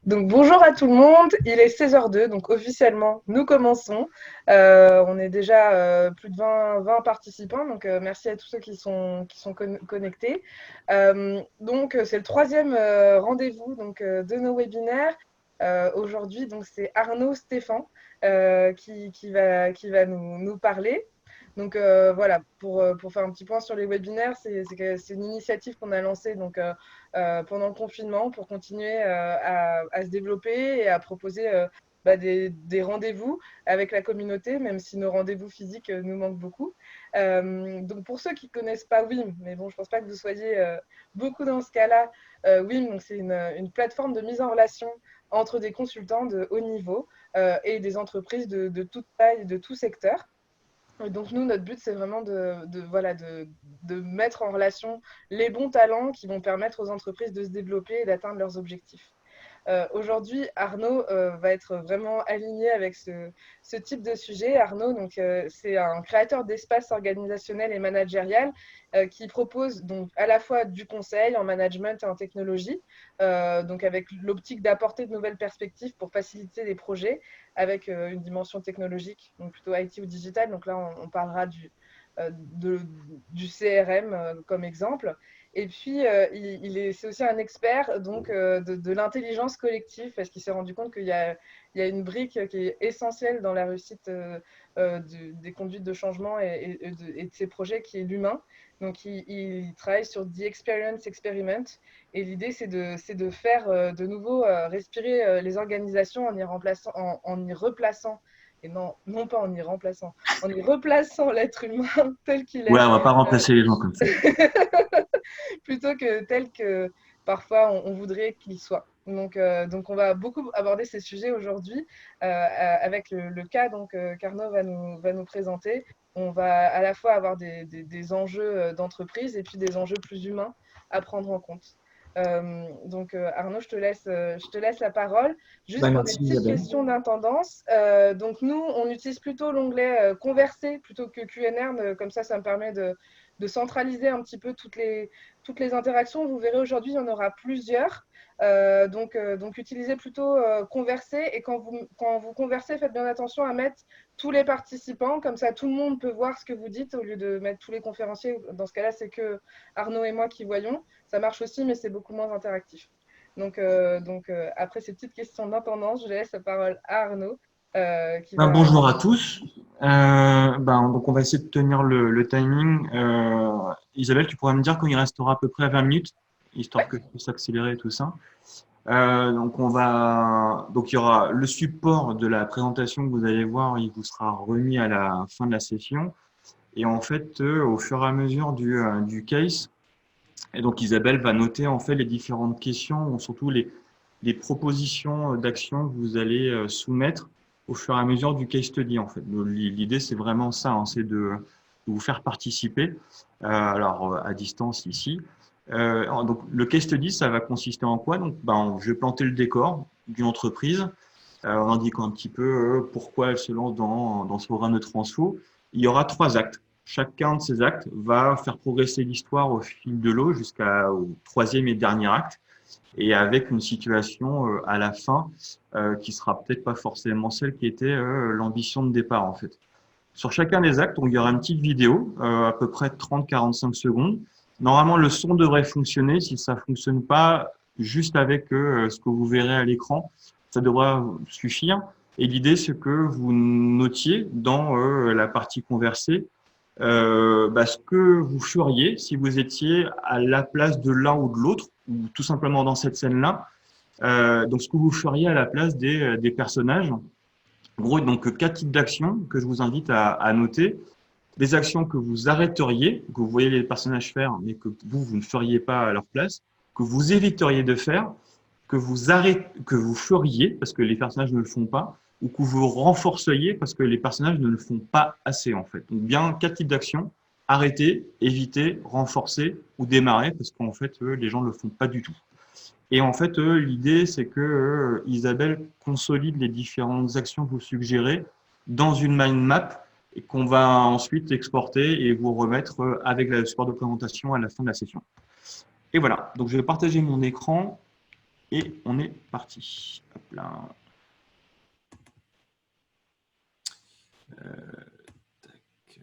Donc bonjour à tout le monde, il est 16h02, donc officiellement nous commençons. On est déjà plus de 20 participants, donc merci à tous ceux qui sont connectés. C'est le troisième rendez-vous de nos webinaires. Aujourd'hui, donc c'est Arnaud Stéphan qui va nous parler. Donc voilà, pour faire un petit point sur les webinaires, c'est une initiative qu'on a lancée pendant le confinement pour continuer à se développer et à proposer des rendez-vous avec la communauté, même si nos rendez-vous physiques nous manquent beaucoup. Donc pour ceux qui ne connaissent pas WIM, mais bon, je ne pense pas que vous soyez beaucoup dans ce cas-là, WIM, donc c'est une plateforme de mise en relation entre des consultants de haut niveau et des entreprises de toute taille, de tout secteur. Et donc nous, notre but, c'est vraiment de mettre en relation les bons talents qui vont permettre aux entreprises de se développer et d'atteindre leurs objectifs. Aujourd'hui, Arnaud va être vraiment aligné avec ce type de sujet. Arnaud, c'est un créateur d'espace organisationnel et managérial qui propose donc à la fois du conseil en management et en technologie, donc avec l'optique d'apporter de nouvelles perspectives pour faciliter les projets avec une dimension technologique, donc plutôt IT ou digital. Donc là, on parlera du CRM comme exemple. Et puis, c'est aussi un expert de l'intelligence collective parce qu'il s'est rendu compte qu'il y a une brique qui est essentielle dans la réussite des conduites de changement et de ces projets qui est l'humain. Donc, il travaille sur The Experience Experiment. Et l'idée, c'est de faire de nouveau respirer les organisations en y replaçant, et non pas en y remplaçant, en y replaçant l'être humain tel qu'il Ouais, est. on va pas euh, remplacer les gens comme ça. Plutôt que tel que parfois on voudrait qu'il soit. Donc, on va beaucoup aborder ces sujets aujourd'hui avec le cas qu'Arnaud va nous présenter. On va à la fois avoir des enjeux d'entreprise et puis des enjeux plus humains à prendre en compte. Arnaud, je te laisse la parole. Juste Bah, pour des merci petites Isabelle. questions d'intendance. Donc nous, on utilise plutôt l'onglet Converser plutôt que QNR. Comme ça me permet de centraliser un petit peu toutes les interactions. Vous verrez aujourd'hui, il y en aura plusieurs. Donc utilisez plutôt Converser. Et quand vous conversez, faites bien attention à mettre tous les participants. Comme ça, tout le monde peut voir ce que vous dites au lieu de mettre tous les conférenciers. Dans ce cas-là, c'est que Arnaud et moi qui voyons. Ça marche aussi, mais c'est beaucoup moins interactif. Après ces petites questions d'intendance, je laisse la parole à Arnaud qui Ben, va. bonjour à tous. Donc on va essayer de tenir le timing. Isabelle, tu pourrais me dire qu'il restera à peu près à 20 minutes, histoire Ouais, que je puisse accélérer tout ça. Donc il y aura le support de la présentation que vous allez voir, il vous sera remis à la fin de la session. Et en fait, au fur et à mesure du case, et donc Isabelle va noter en fait les différentes questions, surtout les propositions d'action que vous allez soumettre au fur et à mesure du case study en fait. L'idée c'est vraiment ça, hein, c'est de vous faire participer, à distance ici. Donc le case study ça va consister en quoi? Donc je vais planter le décor d'une entreprise en indiquant un petit peu pourquoi elle se lance dans ce programme de transfo. Il y aura trois actes. Chacun de ces actes va faire progresser l'histoire au fil de l'eau jusqu'au troisième et dernier acte, et avec une situation à la fin qui sera peut-être pas forcément celle qui était l'ambition de départ en fait. Sur chacun des actes, il y aura une petite vidéo, à peu près 30-45 secondes. Normalement, le son devrait fonctionner. Si ça fonctionne pas, juste avec ce que vous verrez à l'écran, ça devra suffire. Et l'idée, c'est que vous notiez dans la partie conversée ce que vous feriez si vous étiez à la place de l'un ou de l'autre, ou tout simplement dans cette scène-là. Donc, ce que vous feriez à la place des personnages. En gros, donc, quatre types d'actions que je vous invite à noter. Des actions que vous arrêteriez, que vous voyez les personnages faire, mais que vous ne feriez pas à leur place, que vous éviteriez de faire, que vous feriez, parce que les personnages ne le font pas, ou que vous renforceriez, parce que les personnages ne le font pas assez, en fait. Donc, bien quatre types d'actions. Arrêter, éviter, renforcer ou démarrer, parce qu'en fait, les gens ne le font pas du tout. Et en fait, l'idée, c'est que Isabelle consolide les différentes actions que vous suggérez dans une mind map et qu'on va ensuite exporter et vous remettre avec le support de présentation à la fin de la session. Et voilà, donc je vais partager mon écran. Et on est parti. Hop là. Tac.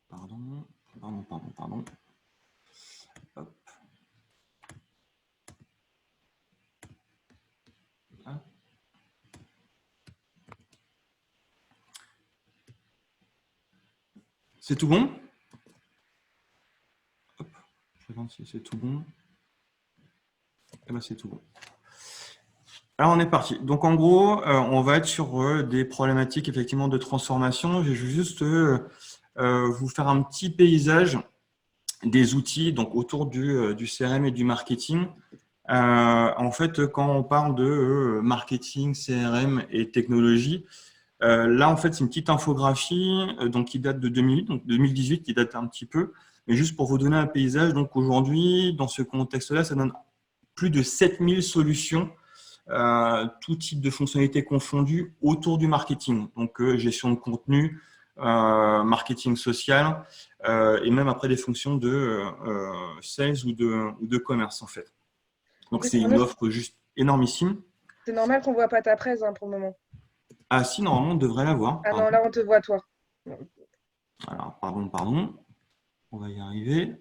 Pardon. Hop. Là. C'est tout bon? Hop. Je regarde si c'est tout bon. Eh ben, c'est tout bon. Alors, on est parti. Donc, en gros, on va être sur des problématiques effectivement de transformation. Je vais juste vous faire un petit paysage des outils donc, autour du CRM et du marketing. En fait, quand on parle de marketing, CRM et technologie, là, en fait, c'est une petite infographie donc, qui date de 2008, donc 2018, qui date un petit peu. Mais juste pour vous donner un paysage, donc aujourd'hui, dans ce contexte-là, ça donne plus de 7000 solutions, tout type de fonctionnalités confondues autour du marketing. Donc, gestion de contenu, marketing social et même après des fonctions de sales ou de commerce, en fait. Donc, Oui, c'est une offre juste énormissime. c'est normal qu'on ne voit pas ta presse hein, pour le moment. Ah si, normalement, on devrait l'avoir. Ah non, Pardon. là, on te voit, toi. Alors, pardon. On va y arriver.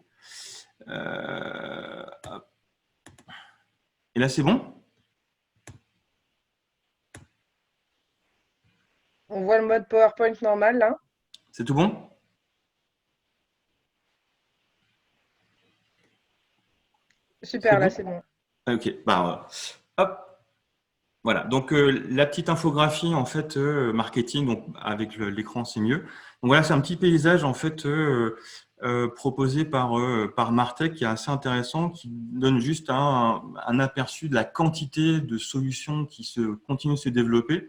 Hop. Et là, c'est bon? On voit le mode PowerPoint normal, là. C'est tout bon? C'est Super, là, bon? c'est bon. Ah, ok. Bah, hop. Voilà. Donc, la petite infographie, en fait, marketing, donc avec l'écran, c'est mieux. Donc, voilà, c'est un petit paysage, en fait, proposé par Martech qui est assez intéressant, qui donne juste un aperçu de la quantité de solutions qui continuent de se développer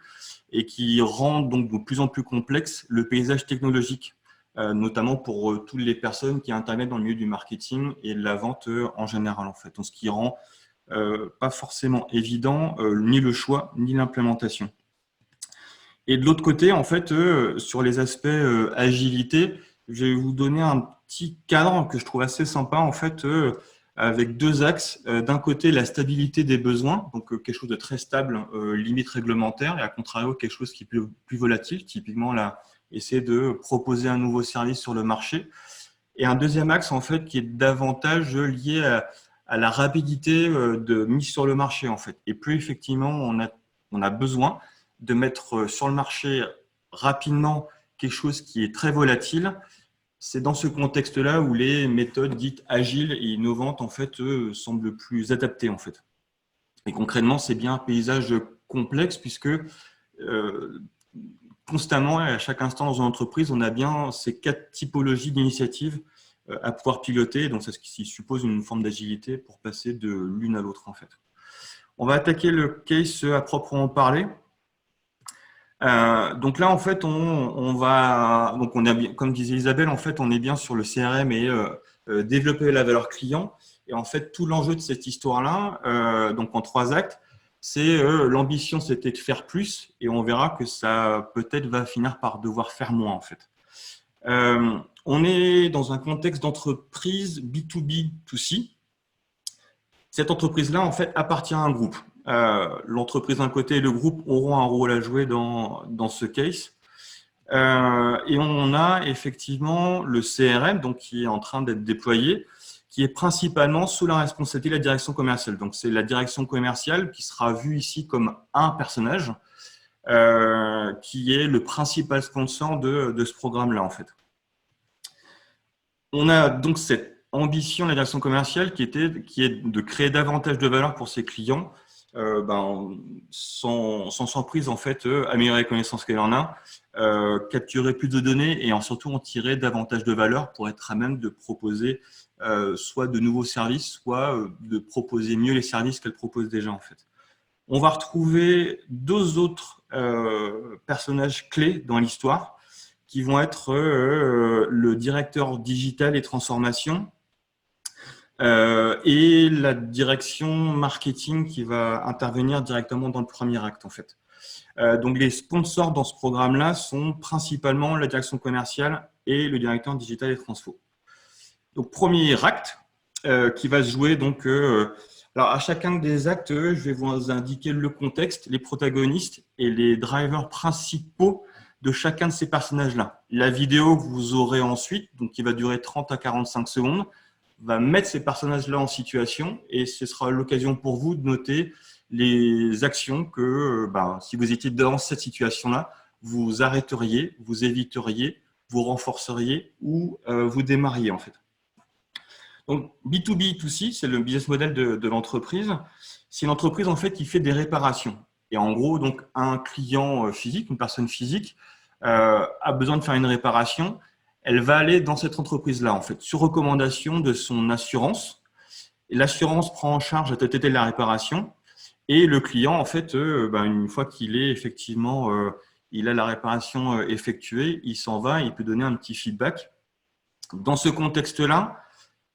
et qui rend donc de plus en plus complexe le paysage technologique, notamment pour toutes les personnes qui interviennent dans le milieu du marketing et de la vente en général, en fait. Donc, ce qui rend pas forcément évident, ni le choix, ni l'implémentation. Et de l'autre côté, en fait, sur les aspects agilité, je vais vous donner un petit cadre que je trouve assez sympa, en fait, avec deux axes. D'un côté, la stabilité des besoins, donc quelque chose de très stable, limite réglementaire, et à contrario, quelque chose qui est plus volatile, typiquement là, essayer de proposer un nouveau service sur le marché. Et un deuxième axe, en fait, qui est davantage lié à la rapidité de mise sur le marché, en fait. Et plus effectivement, on a besoin de mettre sur le marché rapidement quelque chose qui est très volatile, c'est dans ce contexte-là où les méthodes dites agiles et innovantes, en fait, semblent plus adaptées, en fait. Et concrètement, c'est bien un paysage complexe puisque constamment et à chaque instant dans une entreprise, on a bien ces quatre typologies d'initiatives à pouvoir piloter. Donc, c'est ce qui suppose une forme d'agilité pour passer de l'une à l'autre, en fait. On va attaquer le case à proprement parler. Donc là, en fait, on va, donc on a bien, comme disait Isabelle, en fait, on est bien sur le CRM et développer la valeur client. Et en fait, tout l'enjeu de cette histoire-là, donc en trois actes, c'est l'ambition, c'était de faire plus, et on verra que ça peut-être va finir par devoir faire moins, en fait. On est dans un contexte d'entreprise B2B, 2C. Cette entreprise-là, en fait, appartient à un groupe. L'entreprise d'un côté et le groupe auront un rôle à jouer dans ce case. Et on a effectivement le CRM donc, qui est en train d'être déployé, qui est principalement sous la responsabilité de la direction commerciale. Donc, c'est la direction commerciale qui sera vue ici comme un personnage qui est le principal sponsor de ce programme-là, en fait. On a donc cette ambition de la direction commerciale qui est de créer davantage de valeur pour ses clients, sans prise, en fait, améliorer les connaissances qu'elle en a, capturer plus de données et surtout en tirer davantage de valeur pour être à même de proposer soit de nouveaux services, soit de proposer mieux les services qu'elle propose déjà, en fait. On va retrouver deux autres personnages clés dans l'histoire qui vont être le directeur digital et transformation et la direction marketing qui va intervenir directement dans le premier acte, en fait. Donc, les sponsors dans ce programme-là sont principalement la direction commerciale et le directeur digital et transfo. Donc, premier acte qui va se jouer. Donc, alors, à chacun des actes, je vais vous indiquer le contexte, les protagonistes et les drivers principaux de chacun de ces personnages-là. La vidéo que vous aurez ensuite, donc qui va durer 30 à 45 secondes, va mettre ces personnages-là en situation et ce sera l'occasion pour vous de noter les actions que, si vous étiez dans cette situation-là, vous arrêteriez, vous éviteriez, vous renforceriez ou vous démarriez en fait. Donc B2B, B2C, c'est le business model de l'entreprise. C'est une entreprise en fait qui fait des réparations. Et en gros, donc un client physique, une personne physique, a besoin de faire une réparation. Elle va aller dans cette entreprise-là en fait, sur recommandation de son assurance. L'assurance prend en charge la totalité de la réparation. Et le client, en fait, une fois qu'il est effectivement, il a la réparation effectuée, il s'en va, il peut donner un petit feedback. Dans ce contexte-là,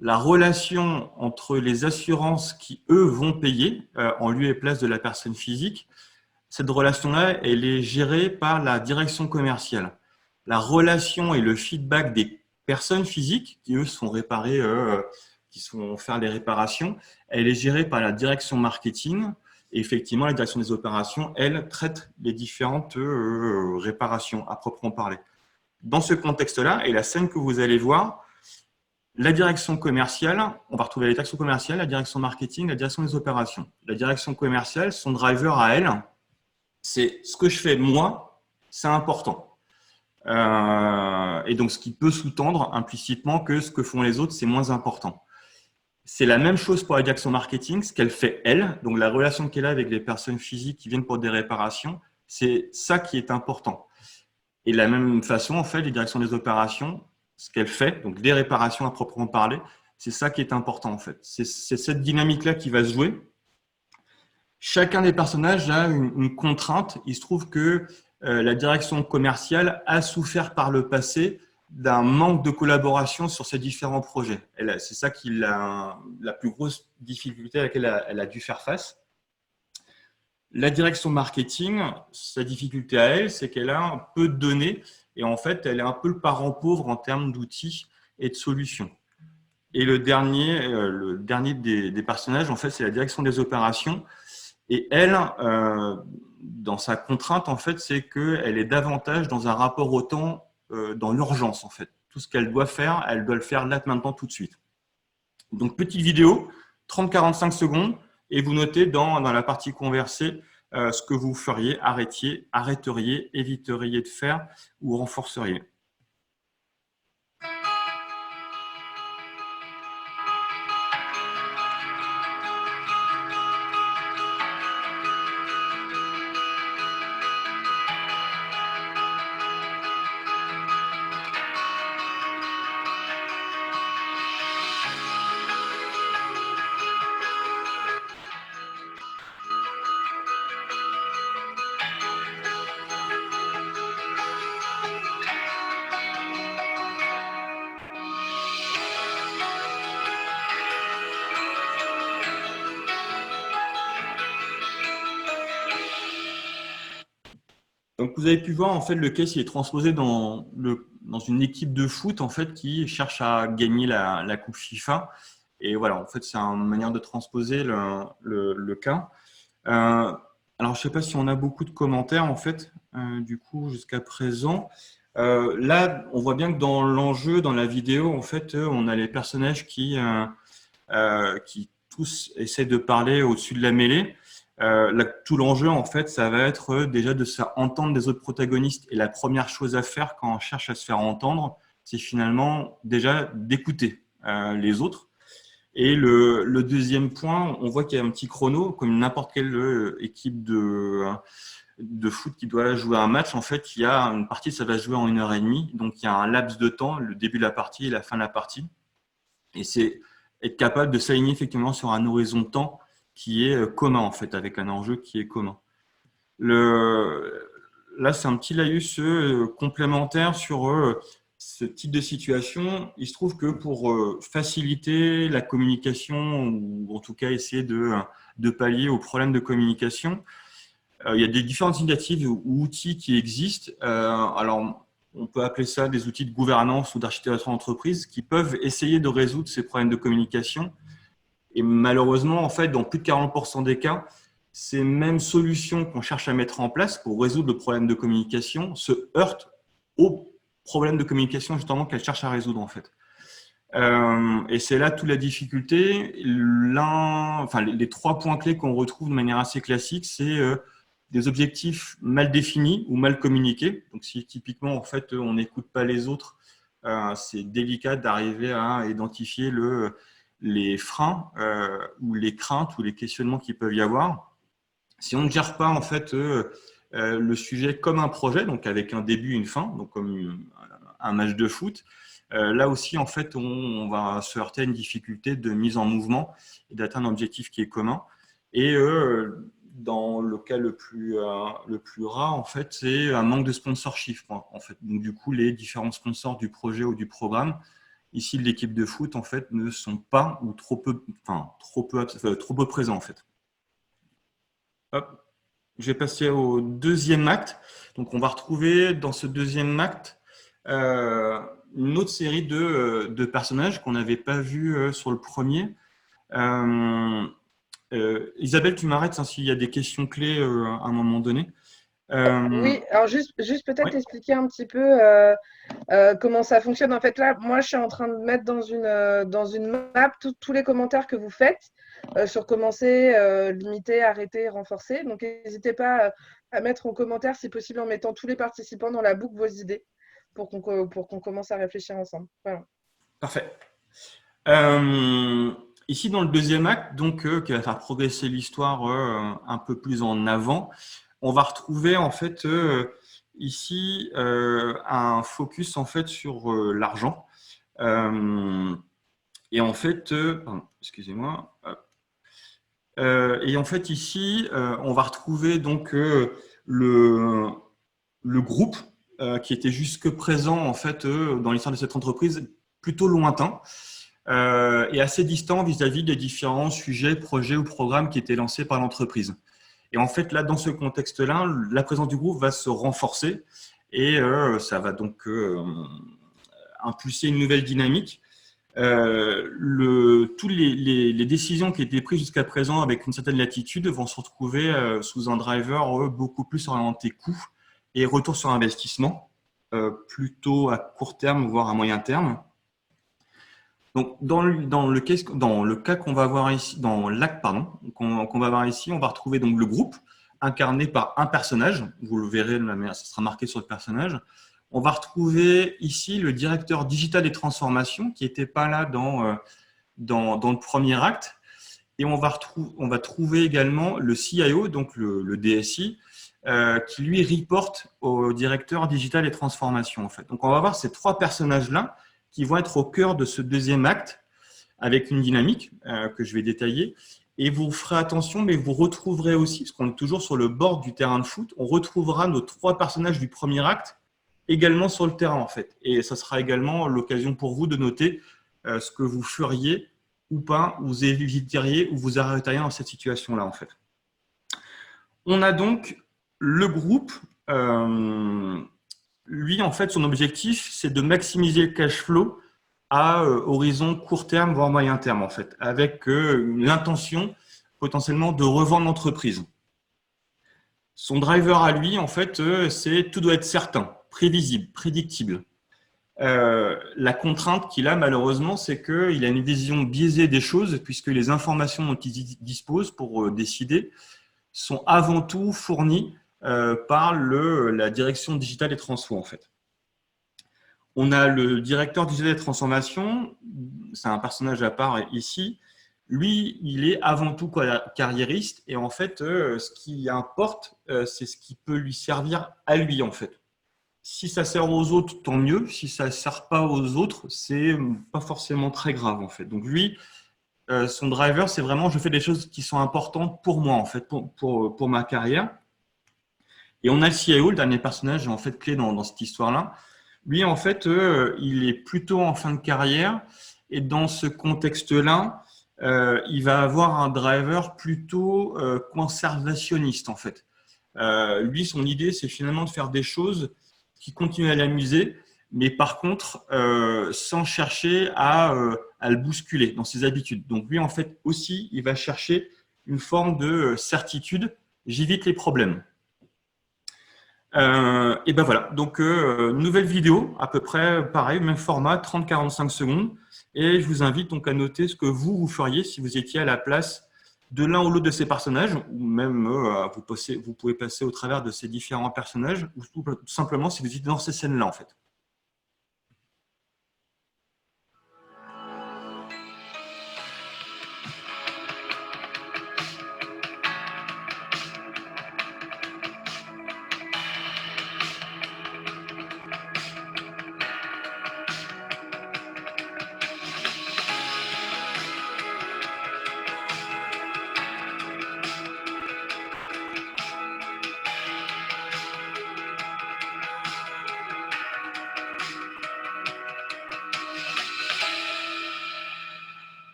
la relation entre les assurances qui, eux, vont payer en lieu et place de la personne physique, cette relation-là, elle est gérée par la direction commerciale. La relation et le feedback des personnes physiques qui, eux, sont réparées, qui sont faire les réparations, elle est gérée par la direction marketing. Et effectivement, la direction des opérations, elle, traite les différentes réparations à proprement parler. Dans ce contexte-là, et la scène que vous allez voir, la direction commerciale, on va retrouver la direction commerciale, la direction marketing, la direction des opérations. La direction commerciale, son driver à elle, c'est ce que je fais moi, c'est important. Et donc, ce qui peut sous-tendre implicitement que ce que font les autres, c'est moins important. C'est la même chose pour la direction marketing, ce qu'elle fait elle, donc la relation qu'elle a avec les personnes physiques qui viennent pour des réparations, c'est ça qui est important. Et de la même façon, en fait, les directions des opérations, ce qu'elle fait, donc des réparations à proprement parler, c'est ça qui est important en fait. C'est cette dynamique-là qui va se jouer. Chacun des personnages a une contrainte. Il se trouve que la direction commerciale a souffert par le passé d'un manque de collaboration sur ces différents projets. C'est ça qui la plus grosse difficulté à laquelle elle a dû faire face. La direction marketing, sa difficulté à elle, c'est qu'elle a un peu de données et en fait, elle est un peu le parent pauvre en termes d'outils et de solutions. Et le dernier des personnages, en fait, c'est la direction des opérations. Et elle, dans sa contrainte, en fait, c'est qu'elle est davantage dans un rapport au temps, dans l'urgence, en fait. Tout ce qu'elle doit faire, elle doit le faire là, maintenant, tout de suite. Donc, petite vidéo, 30-45 secondes, et vous notez dans la partie conversée ce que vous feriez, arrêteriez, éviteriez de faire ou renforceriez. Donc, vous avez pu voir, en fait, le case il est transposé dans une équipe de foot en fait, qui cherche à gagner la Coupe FIFA. Et voilà, en fait, c'est une manière de transposer le cas. Alors, je ne sais pas si on a beaucoup de commentaires, en fait, du coup, jusqu'à présent. Là, on voit bien que dans l'enjeu, dans la vidéo, en fait, on a les personnages qui tous essaient de parler au-dessus de la mêlée. Tout l'enjeu, en fait, ça va être déjà de se faire entendre des autres protagonistes. Et la première chose à faire quand on cherche à se faire entendre, c'est finalement déjà d'écouter les autres. Et le deuxième point, on voit qu'il y a un petit chrono, comme n'importe quelle équipe de foot qui doit jouer un match. En fait, il y a une partie, ça va se jouer en 1h30. Donc, il y a un laps de temps, le début de la partie et la fin de la partie. Et c'est être capable de s'aligner effectivement sur un horizon de temps qui est commun, en fait, avec un enjeu qui est commun. Là, c'est un petit laïus complémentaire sur ce type de situation. Il se trouve que pour faciliter la communication, ou en tout cas essayer de pallier aux problèmes de communication, il y a des différentes initiatives ou outils qui existent. Alors, on peut appeler ça des outils de gouvernance ou d'architecture d'entreprise qui peuvent essayer de résoudre ces problèmes de communication. Et malheureusement, en fait, dans plus de 40% des cas, ces mêmes solutions qu'on cherche à mettre en place pour résoudre le problème de communication se heurtent aux problèmes de communication justement qu'elles cherchent à résoudre en fait. Et c'est là toute la difficulté. Les 3 points clés qu'on retrouve de manière assez classique, c'est des objectifs mal définis ou mal communiqués. Donc, si typiquement, en fait, on n'écoute pas les autres, c'est délicat d'arriver à identifier les freins ou les craintes ou les questionnements qu'il peuvent y avoir. Si on ne gère pas, en fait, le sujet comme un projet, donc avec un début, une fin, donc comme un match de foot, là aussi, en fait, on va se heurter à une difficulté de mise en mouvement et d'atteindre un objectif qui est commun. Et dans le cas le plus rare, en fait, c'est un manque de sponsorship. En fait. Donc, du coup, les différents sponsors du projet ou du programme, ici, l'équipe de foot, en fait, ne sont pas ou trop peu présents, en fait. Hop. Je vais passer au deuxième acte. Donc, on va retrouver dans ce deuxième acte une autre série de personnages qu'on n'avait pas vu sur le premier. Isabelle, tu m'arrêtes s'il y a des questions clés à un moment donné. Oui, alors juste peut-être Ouais. expliquer un petit peu comment ça fonctionne. En fait, là, moi, je suis en train de mettre dans une map tous les commentaires que vous faites sur commencer, limiter, arrêter, renforcer. Donc, n'hésitez pas à mettre en commentaire, si possible, en mettant tous les participants dans la boucle vos idées pour qu'on commence à réfléchir ensemble. Voilà. Parfait. Ici, dans le deuxième acte, donc, qui va faire progresser l'histoire un peu plus en avant, on va retrouver en fait ici un focus en fait sur l'argent. Et en fait, excusez-moi. Et en fait ici, on va retrouver donc le groupe qui était jusque présent en fait dans l'histoire de cette entreprise, plutôt lointain et assez distant vis-à-vis des différents sujets, projets ou programmes qui étaient lancés par l'entreprise. Et en fait, là, dans ce contexte-là, la présence du groupe va se renforcer et ça va donc impulser une nouvelle dynamique. Toutes les décisions qui étaient prises jusqu'à présent avec une certaine latitude vont se retrouver sous un driver beaucoup plus orienté coût et retour sur investissement, plutôt à court terme, voire à moyen terme. Donc, dans le cas qu'on va voir ici, dans l'acte qu'on va voir ici, on va retrouver donc le groupe incarné par un personnage. Vous le verrez de la manière, ça sera marqué sur le personnage. On va retrouver ici le directeur digital et transformation qui n'était pas là dans le premier acte. Et on va trouver également le CIO, donc le DSI, qui lui reporte au directeur digital et transformation. En fait. Donc, on va voir ces 3 personnages-là qui vont être au cœur de ce deuxième acte avec une dynamique que je vais détailler. Et vous ferez attention, mais vous retrouverez aussi, parce qu'on est toujours sur le bord du terrain de foot, on retrouvera nos 3 personnages du premier acte également sur le terrain, en fait. Et ça sera également l'occasion pour vous de noter ce que vous feriez ou pas, vous éviteriez ou vous arrêteriez dans cette situation-là, en fait. On a donc le groupe. Lui, en fait, son objectif, c'est de maximiser le cash flow à horizon court terme, voire moyen terme, en fait, avec l'intention potentiellement de revendre l'entreprise. Son driver à lui, en fait, c'est tout doit être certain, prévisible, prédictible. La contrainte qu'il a, malheureusement, c'est qu'il a une vision biaisée des choses, puisque les informations dont il dispose pour décider sont avant tout fournies par la direction digitale et transfo, en fait. On a le directeur digital et transformation, c'est un personnage à part ici. Lui, il est avant tout carriériste et en fait, ce qui importe, c'est ce qui peut lui servir à lui, en fait. Si ça sert aux autres, tant mieux. Si ça ne sert pas aux autres, c'est pas forcément très grave, en fait. Donc lui, son driver, c'est vraiment je fais des choses qui sont importantes pour moi, en fait, pour ma carrière. Et on a le CIO, le dernier personnage en fait clé dans cette histoire-là. Lui, en fait, il est plutôt en fin de carrière et dans ce contexte-là, il va avoir un driver plutôt conservationniste, en fait. Lui, son idée, c'est finalement de faire des choses qui continue à l'amuser, mais par contre, sans chercher à le bousculer dans ses habitudes. Donc lui, en fait, aussi, il va chercher une forme de certitude. J'évite les problèmes. Et ben voilà, donc nouvelle vidéo, à peu près pareil, même format, 30-45 secondes. Et je vous invite donc à noter ce que vous feriez si vous étiez à la place de l'un ou l'autre de ces personnages, ou même vous pouvez passer au travers de ces différents personnages, ou tout simplement si vous étiez dans ces scènes-là en fait.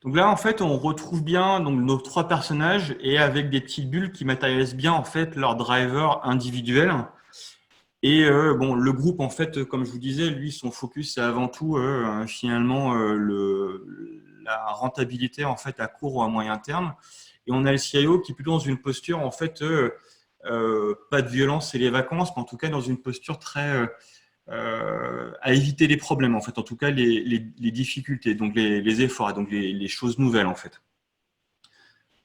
Donc là, en fait, on retrouve bien donc, nos trois personnages et avec des petites bulles qui matérialisent bien en fait leur driver individuel. Et bon, le groupe, en fait, comme je vous disais, lui, son focus, c'est avant tout finalement la rentabilité en fait à court ou à moyen terme. Et on a le CIO qui est plutôt dans une posture en fait pas de violence et les vacances, mais en tout cas dans une posture très à éviter les problèmes, en fait, en tout cas les difficultés, donc les efforts, donc les choses nouvelles, en fait.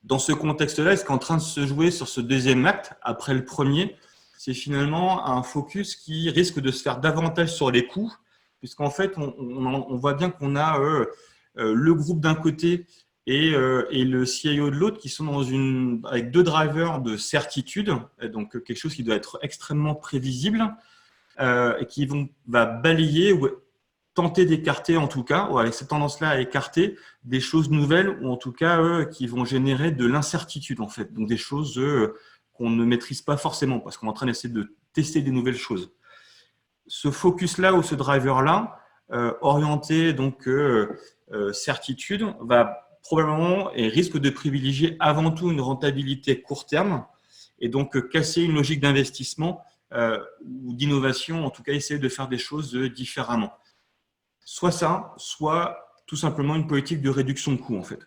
Dans ce contexte-là, ce qui est en train de se jouer sur ce deuxième acte, après le premier, c'est finalement un focus qui risque de se faire davantage sur les coûts, puisqu'en fait, on voit bien qu'on a le groupe d'un côté et le CIO de l'autre qui sont avec deux drivers de certitude, donc quelque chose qui doit être extrêmement prévisible, et qui va balayer ou tenter d'écarter en tout cas, ou avec cette tendance-là à écarter des choses nouvelles ou en tout cas qui vont générer de l'incertitude en fait, donc des choses qu'on ne maîtrise pas forcément parce qu'on est en train d'essayer de tester des nouvelles choses. Ce focus-là ou ce driver-là, orienté donc certitude, va probablement et risque de privilégier avant tout une rentabilité court terme et donc casser une logique d'investissement ou d'innovation, en tout cas essayer de faire des choses différemment. Soit ça, soit tout simplement une politique de réduction de coûts en fait.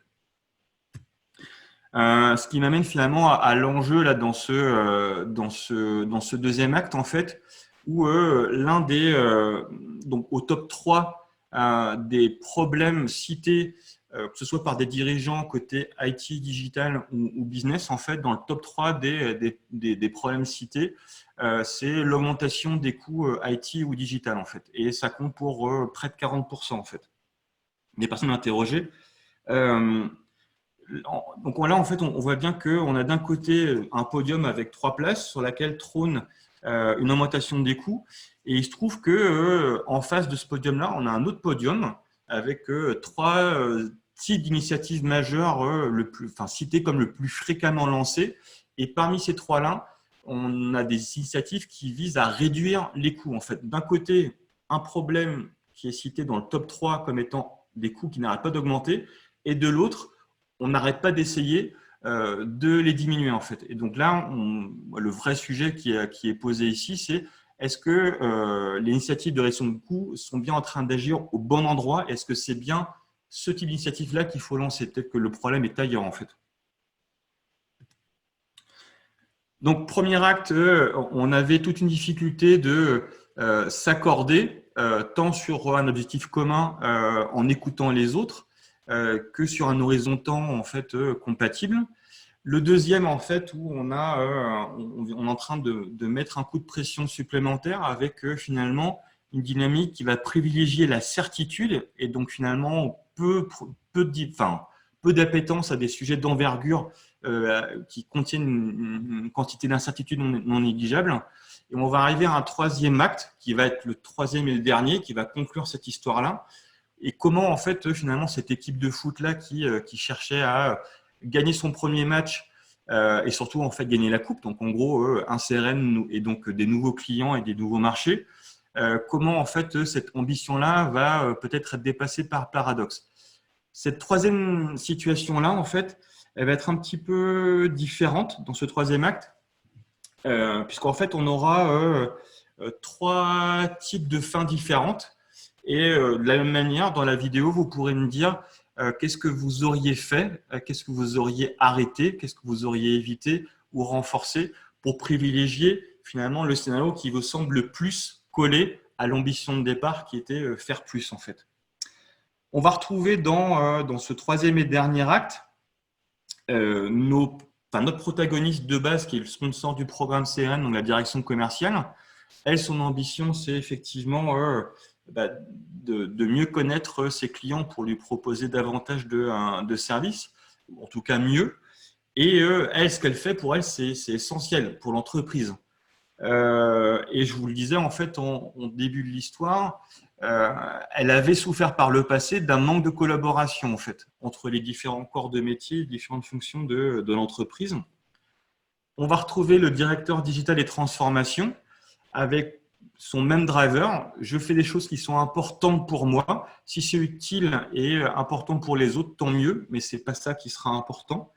Ce qui m'amène finalement à l'enjeu là dans ce deuxième acte en fait, où l'un des donc au top 3 des problèmes cités, que ce soit par des dirigeants côté IT, digital ou business, en fait, dans le top 3 des problèmes cités, c'est l'augmentation des coûts IT ou digital, en fait. Et ça compte pour près de 40%, en fait, des personnes interrogées. Donc là, en fait, on voit bien qu'on a d'un côté un podium avec 3 places sur laquelle trône une augmentation des coûts. Et il se trouve qu'en face de ce podium-là, on a un autre podium avec 3 types d'initiatives majeures citées comme le plus fréquemment lancées. Et parmi ces 3-là, on a des initiatives qui visent à réduire les coûts. En fait, d'un côté, un problème qui est cité dans le top 3 comme étant des coûts qui n'arrêtent pas d'augmenter, et de l'autre, on n'arrête pas d'essayer de les diminuer en fait. Et donc là, le vrai sujet qui est posé ici, c'est est-ce que les initiatives de réduction de coûts sont bien en train d'agir au bon endroit? Est-ce que c'est bien ce type d'initiative-là qu'il faut lancer? Peut-être que le problème est ailleurs en fait. Donc, premier acte, on avait toute une difficulté de s'accorder tant sur un objectif commun en écoutant les autres que sur un horizon temps en fait compatible. Le deuxième en fait où on est en train de mettre un coup de pression supplémentaire avec finalement une dynamique qui va privilégier la certitude et donc finalement peu d'appétence à des sujets d'envergure qui contiennent une quantité d'incertitude non négligeable. Et on va arriver à un troisième acte qui va être le troisième et le dernier qui va conclure cette histoire-là. Et comment, en fait, finalement, cette équipe de foot-là qui cherchait à gagner son premier match et surtout, en fait, gagner la coupe, donc en gros, un CRM et donc des nouveaux clients et des nouveaux marchés, comment, en fait, cette ambition-là va peut-être être dépassée par paradoxe. Cette troisième situation-là, en fait, elle va être un petit peu différente dans ce troisième acte, puisqu'en fait, on aura 3 types de fins différentes. Et de la même manière, dans la vidéo, vous pourrez me dire qu'est-ce que vous auriez fait, qu'est-ce que vous auriez arrêté, qu'est-ce que vous auriez évité ou renforcé pour privilégier finalement le scénario qui vous semble le plus collé à l'ambition de départ qui était faire plus en fait. On va retrouver dans ce troisième et dernier acte notre protagoniste de base qui est le sponsor du programme CRM, donc la direction commerciale. Elle, son ambition, c'est effectivement de mieux connaître ses clients pour lui proposer davantage de services, en tout cas mieux. Et elle, ce qu'elle fait pour elle, c'est essentiel pour l'entreprise. Et je vous le disais, en fait, en début de l'histoire, elle avait souffert par le passé d'un manque de collaboration en fait, entre les différents corps de métier, les différentes fonctions de l'entreprise. On va retrouver le directeur digital et transformation avec son même driver. Je fais des choses qui sont importantes pour moi. Si c'est utile et important pour les autres, tant mieux, mais ce n'est pas ça qui sera important.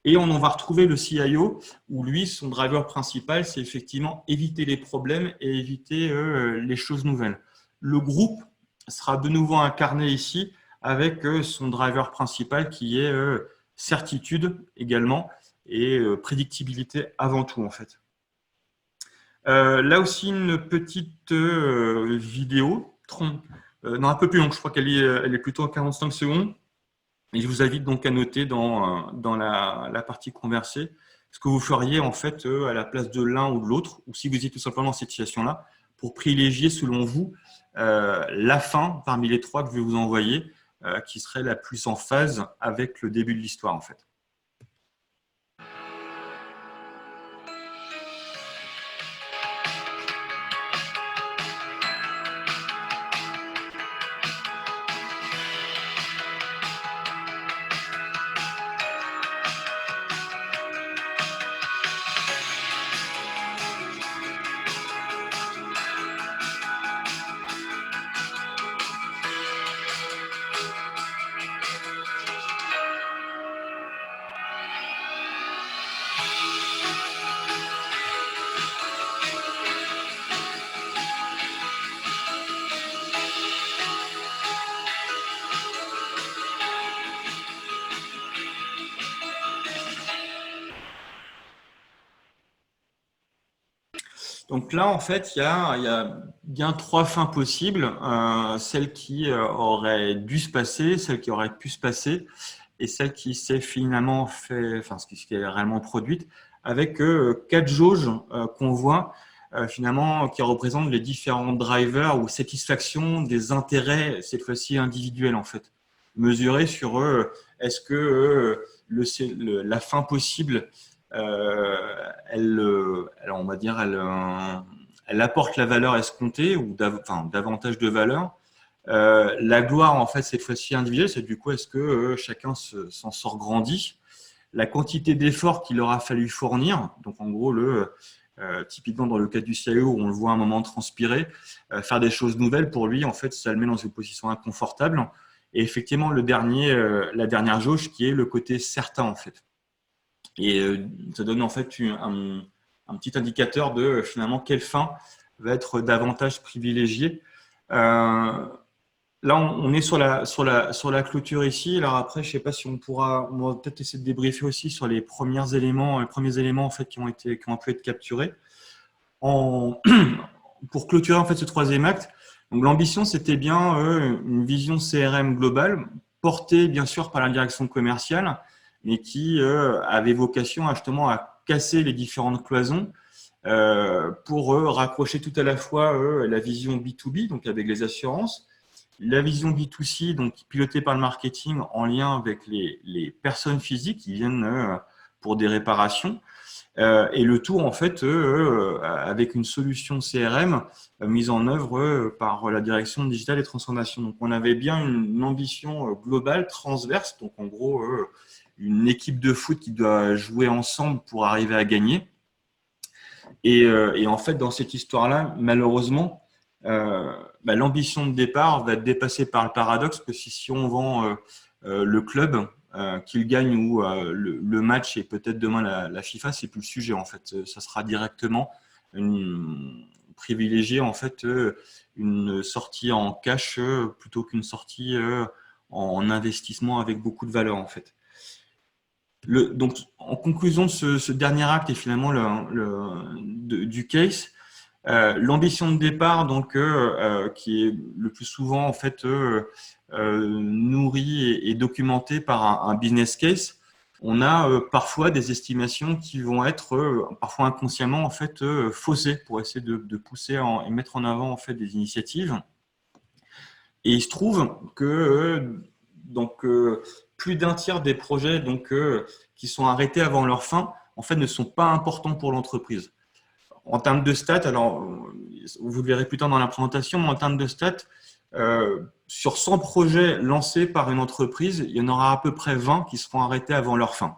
Et on va retrouver le CIO où lui, son driver principal, c'est effectivement éviter les problèmes et éviter les choses nouvelles. Le groupe sera de nouveau incarné ici avec son driver principal qui est certitude également et prédictibilité avant tout en fait. Là aussi une petite vidéo, non, un peu plus longue, je crois qu'elle est plutôt à 45 secondes. Et je vous invite donc à noter dans la partie conversée ce que vous feriez en fait à la place de l'un ou de l'autre, ou si vous étiez tout simplement dans cette situation-là, pour privilégier selon vous la fin parmi les 3 que je vais vous envoyer, qui serait la plus en phase avec le début de l'histoire en fait. Donc là, en fait, il y a bien 3 fins possibles. Celle qui aurait dû se passer, celle qui aurait pu se passer et celle qui s'est finalement fait, enfin, ce qui est réellement produite, avec 4 jauges qu'on voit finalement qui représentent les différents drivers ou satisfaction des intérêts, cette fois-ci individuels en fait. Mesurés sur est-ce que la fin possible on va dire, elle apporte la valeur escomptée ou davantage de valeur. La gloire, en fait, cette fois-ci individuelle, c'est du coup, est-ce que chacun s'en sort grandi? La quantité d'efforts qu'il aura fallu fournir, donc en gros, typiquement dans le cas du CIO, où on le voit un moment transpirer, faire des choses nouvelles, pour lui, en fait, ça le met dans une position inconfortable. Et effectivement, la dernière jauge qui est le côté certain, en fait. Et ça donne en fait un petit indicateur de finalement quelle fin va être davantage privilégiée. Là, on est sur la clôture ici. Alors après, je ne sais pas si on va peut-être essayer de débriefer aussi sur les premiers éléments en fait qui ont pu être capturés. Pour clôturer en fait ce troisième acte, donc l'ambition c'était bien une vision CRM globale portée bien sûr par la direction commerciale, mais qui avait vocation justement à casser les différentes cloisons pour raccrocher tout à la fois la vision B2B, donc avec les assurances, la vision B2C, donc pilotée par le marketing en lien avec les personnes physiques qui viennent pour des réparations, et le tout en fait avec une solution CRM mise en œuvre par la direction digitale et transformation. Donc on avait bien une ambition globale, transverse, donc en gros une équipe de foot qui doit jouer ensemble pour arriver à gagner. Et en fait, dans cette histoire-là, malheureusement, l'ambition de départ va être dépassée par le paradoxe que si on vend le club qu'il gagne ou le match et peut-être demain la FIFA, c'est plus le sujet en fait. Ça sera directement privilégier en fait une sortie en cash plutôt qu'une sortie en investissement avec beaucoup de valeur en fait. Donc, en conclusion de ce dernier acte et finalement du case, l'ambition de départ, donc, qui est le plus souvent en fait nourrie et documentée par un business case, on a parfois des estimations qui vont être parfois inconsciemment en fait faussées pour essayer de pousser et mettre en avant en fait des initiatives. Et il se trouve que donc plus d'un tiers des projets donc qui sont arrêtés avant leur fin en fait ne sont pas importants pour l'entreprise. En termes de stats, alors vous le verrez plus tard dans la présentation, mais en termes de stats, sur 100 projets lancés par une entreprise, il y en aura à peu près 20 qui seront arrêtés avant leur fin.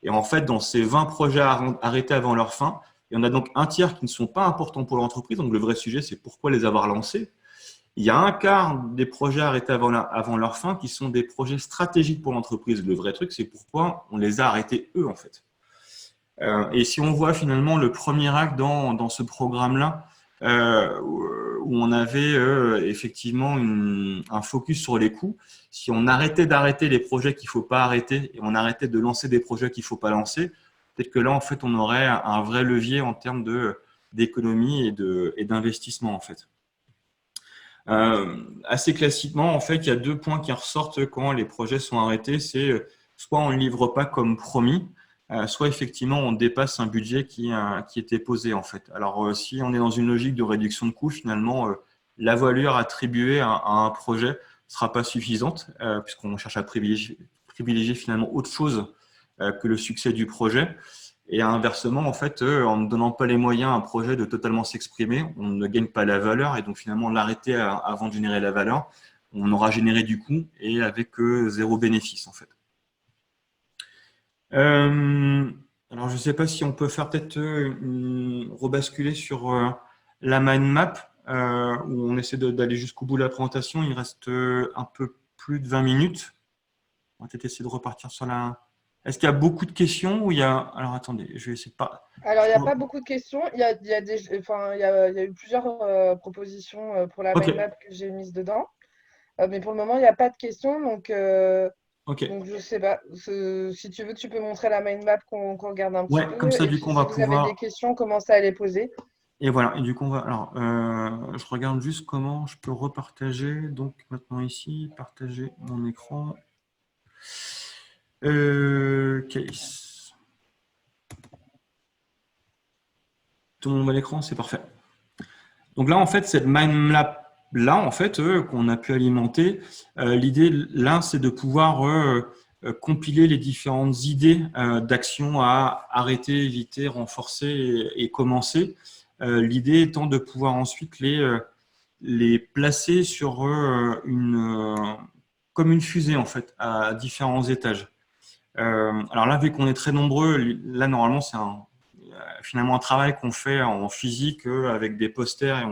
Et en fait, dans ces 20 projets arrêtés avant leur fin, il y en a donc un tiers qui ne sont pas importants pour l'entreprise. Donc le vrai sujet, c'est pourquoi les avoir lancés. Il y a un quart des projets arrêtés avant leur fin qui sont des projets stratégiques pour l'entreprise. Le vrai truc, c'est pourquoi on les a arrêtés eux, en fait. Et si on voit finalement le premier acte dans ce programme-là, où on avait effectivement un focus sur les coûts, si on arrêtait d'arrêter les projets qu'il ne faut pas arrêter et on arrêtait de lancer des projets qu'il ne faut pas lancer, peut-être que là, en fait, on aurait un vrai levier en termes d'économie et d'investissement, en fait. Assez classiquement, en fait, il y a 2 points qui ressortent quand les projets sont arrêtés. C'est soit on ne livre pas comme promis, soit effectivement on dépasse un budget qui était posé en fait. Alors si on est dans une logique de réduction de coûts, finalement la valeur attribuée à un projet ne sera pas suffisante puisqu'on cherche à privilégier finalement autre chose que le succès du projet. Et inversement, en fait, en ne donnant pas les moyens à un projet de totalement s'exprimer, on ne gagne pas la valeur et donc finalement l'arrêter avant de générer la valeur, on aura généré du coût et avec zéro bénéfice en fait. Alors, je ne sais pas si on peut faire peut-être rebasculer sur la mind map où on essaie d'aller jusqu'au bout de la présentation. Il reste un peu plus de 20 minutes. On va peut-être essayer de repartir sur la… Est-ce qu'il y a beaucoup de questions ou il y a… Alors, attendez, je vais essayer de pas… Alors, il n'y a pas beaucoup de questions. Il y a eu plusieurs propositions pour la mind map que j'ai mises dedans. Mais pour le moment, il n'y a pas de questions. Donc, je ne sais pas. Si tu veux, tu peux montrer la mind map qu'on regarde un petit peu. Comme ça, et du puis, coup, on si va vous pouvoir… avez des questions, commencez à les poser. Et voilà, et du coup, alors, je regarde juste comment je peux repartager. Donc, maintenant ici, partager mon écran. Case. Tout le monde voit l'écran, c'est parfait. Donc là, en fait, cette mind map là, en fait, qu'on a pu alimenter, l'idée là, c'est de pouvoir compiler les différentes idées d'action à arrêter, éviter, renforcer et commencer. L'idée étant de pouvoir ensuite les placer sur comme une fusée, en fait, à différents étages. Alors là, vu qu'on est très nombreux, là, normalement, c'est finalement un travail qu'on fait en physique avec des posters et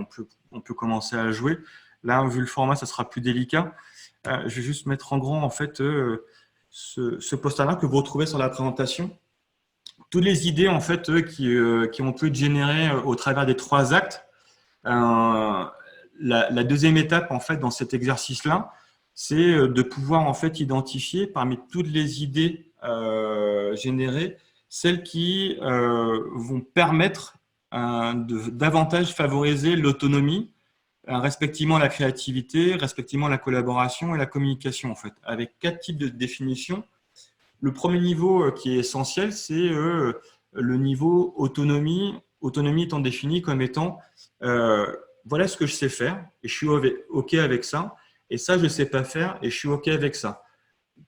on peut commencer à jouer. Là, vu le format, ça sera plus délicat. Je vais juste mettre en grand, en fait, ce poster-là que vous retrouvez sur la présentation. Toutes les idées, en fait, qui ont pu être générées au travers des 3 actes. La deuxième étape, en fait, dans cet exercice-là, c'est de pouvoir, en fait, identifier parmi toutes les idées générées, celles qui vont permettre de davantage favoriser l'autonomie, respectivement la créativité, respectivement la collaboration et la communication, en fait, avec 4 types de définitions. Le premier niveau qui est essentiel, c'est le niveau autonomie. Autonomie étant définie comme étant voilà ce que je sais faire et je suis OK avec ça, et ça, je ne sais pas faire et je suis OK avec ça.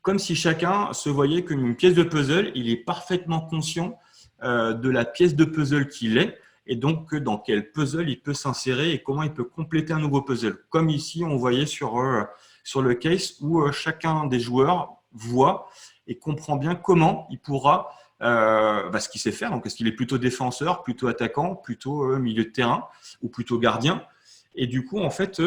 Comme si chacun se voyait comme une pièce de puzzle, il est parfaitement conscient de la pièce de puzzle qu'il est et donc dans quel puzzle il peut s'insérer et comment il peut compléter un nouveau puzzle. Comme ici, on voyait sur le case où chacun des joueurs voit et comprend bien comment il pourra ce qu'il sait faire. Donc, est-ce qu'il est plutôt défenseur, plutôt attaquant, plutôt milieu de terrain ou plutôt gardien? et du coup, en fait,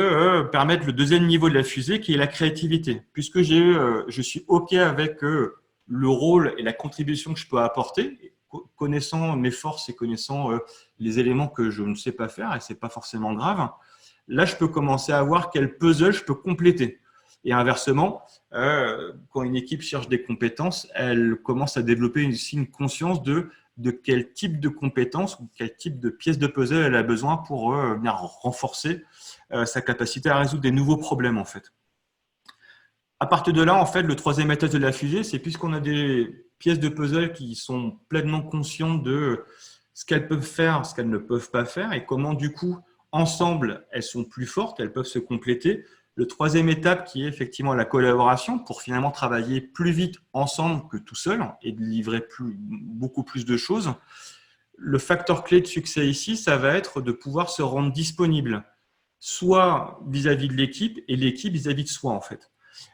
permettre le deuxième niveau de la fusée qui est la créativité. Puisque je suis OK avec le rôle et la contribution que je peux apporter, connaissant mes forces et connaissant les éléments que je ne sais pas faire, et ce n'est pas forcément grave, là, je peux commencer à voir quel puzzle je peux compléter. Et inversement, quand une équipe cherche des compétences, elle commence à développer aussi une conscience de quel type de compétences ou quel type de pièces de puzzle elle a besoin pour venir renforcer sa capacité à résoudre des nouveaux problèmes, en fait. À partir de là, en fait, le troisième étage de la fusée, c'est puisqu'on a des pièces de puzzle qui sont pleinement conscientes de ce qu'elles peuvent faire, ce qu'elles ne peuvent pas faire, et comment, du coup, ensemble, elles sont plus fortes, elles peuvent se compléter. Le troisième étape qui est effectivement la collaboration pour finalement travailler plus vite ensemble que tout seul et de livrer beaucoup plus de choses. Le facteur clé de succès ici, ça va être de pouvoir se rendre disponible, soit vis-à-vis de l'équipe et l'équipe vis-à-vis de soi, en fait.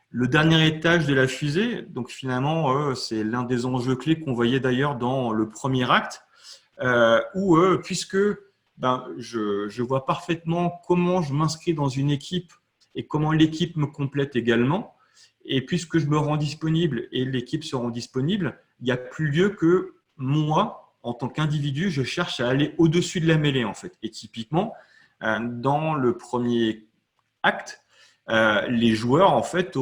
Le dernier étage de la fusée, donc finalement, c'est l'un des enjeux clés qu'on voyait d'ailleurs dans le premier acte, où puisque je vois parfaitement comment je m'inscris dans une équipe et comment l'équipe me complète également. Et puisque je me rends disponible et l'équipe se rend disponible, il n'y a plus lieu que moi, en tant qu'individu, je cherche à aller au-dessus de la mêlée, en fait. Et typiquement, dans le premier acte, les joueurs, en fait,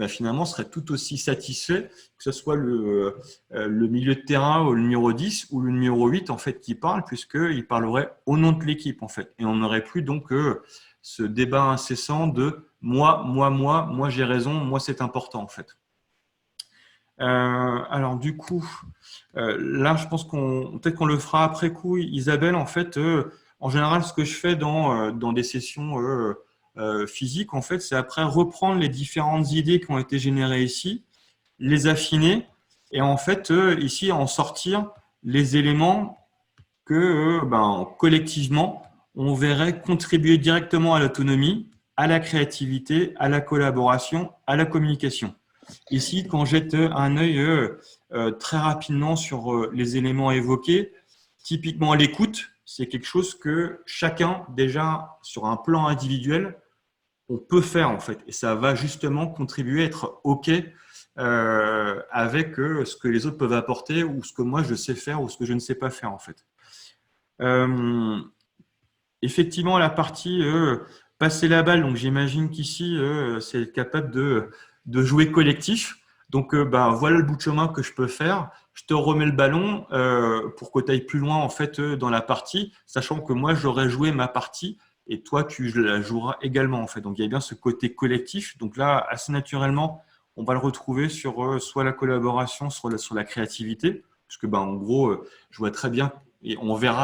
finalement, seraient tout aussi satisfaits, que ce soit le milieu de terrain ou le numéro 10 ou le numéro 8, en fait, qui parle, puisqu'il parlerait au nom de l'équipe, en fait. Et on n'aurait plus donc ce débat incessant de moi, j'ai raison, moi, c'est important, en fait. Alors, du coup, là, je pense peut-être qu'on le fera après coup. Isabelle, en fait, en général, ce que je fais dans des sessions physiques, en fait, c'est après reprendre les différentes idées qui ont été générées ici, les affiner et en fait, ici, en sortir les éléments que collectivement, on verrait contribuer directement à l'autonomie, à la créativité, à la collaboration, à la communication. Ici, quand jette un œil très rapidement sur les éléments évoqués, typiquement l'écoute, c'est quelque chose que chacun, déjà sur un plan individuel, on peut faire en fait. Et ça va justement contribuer à être OK avec ce que les autres peuvent apporter ou ce que moi je sais faire ou ce que je ne sais pas faire en fait. Effectivement, la partie passer la balle, donc j'imagine qu'ici, c'est capable de jouer collectif. Donc, voilà le bout de chemin que je peux faire. Je te remets le ballon pour que tu ailles plus loin en fait dans la partie, sachant que moi, j'aurais joué ma partie et toi, tu la joueras également en fait. Donc, il y a bien ce côté collectif. Donc là, assez naturellement, on va le retrouver sur soit la collaboration, soit sur la créativité. Parce que, en gros, je vois très bien et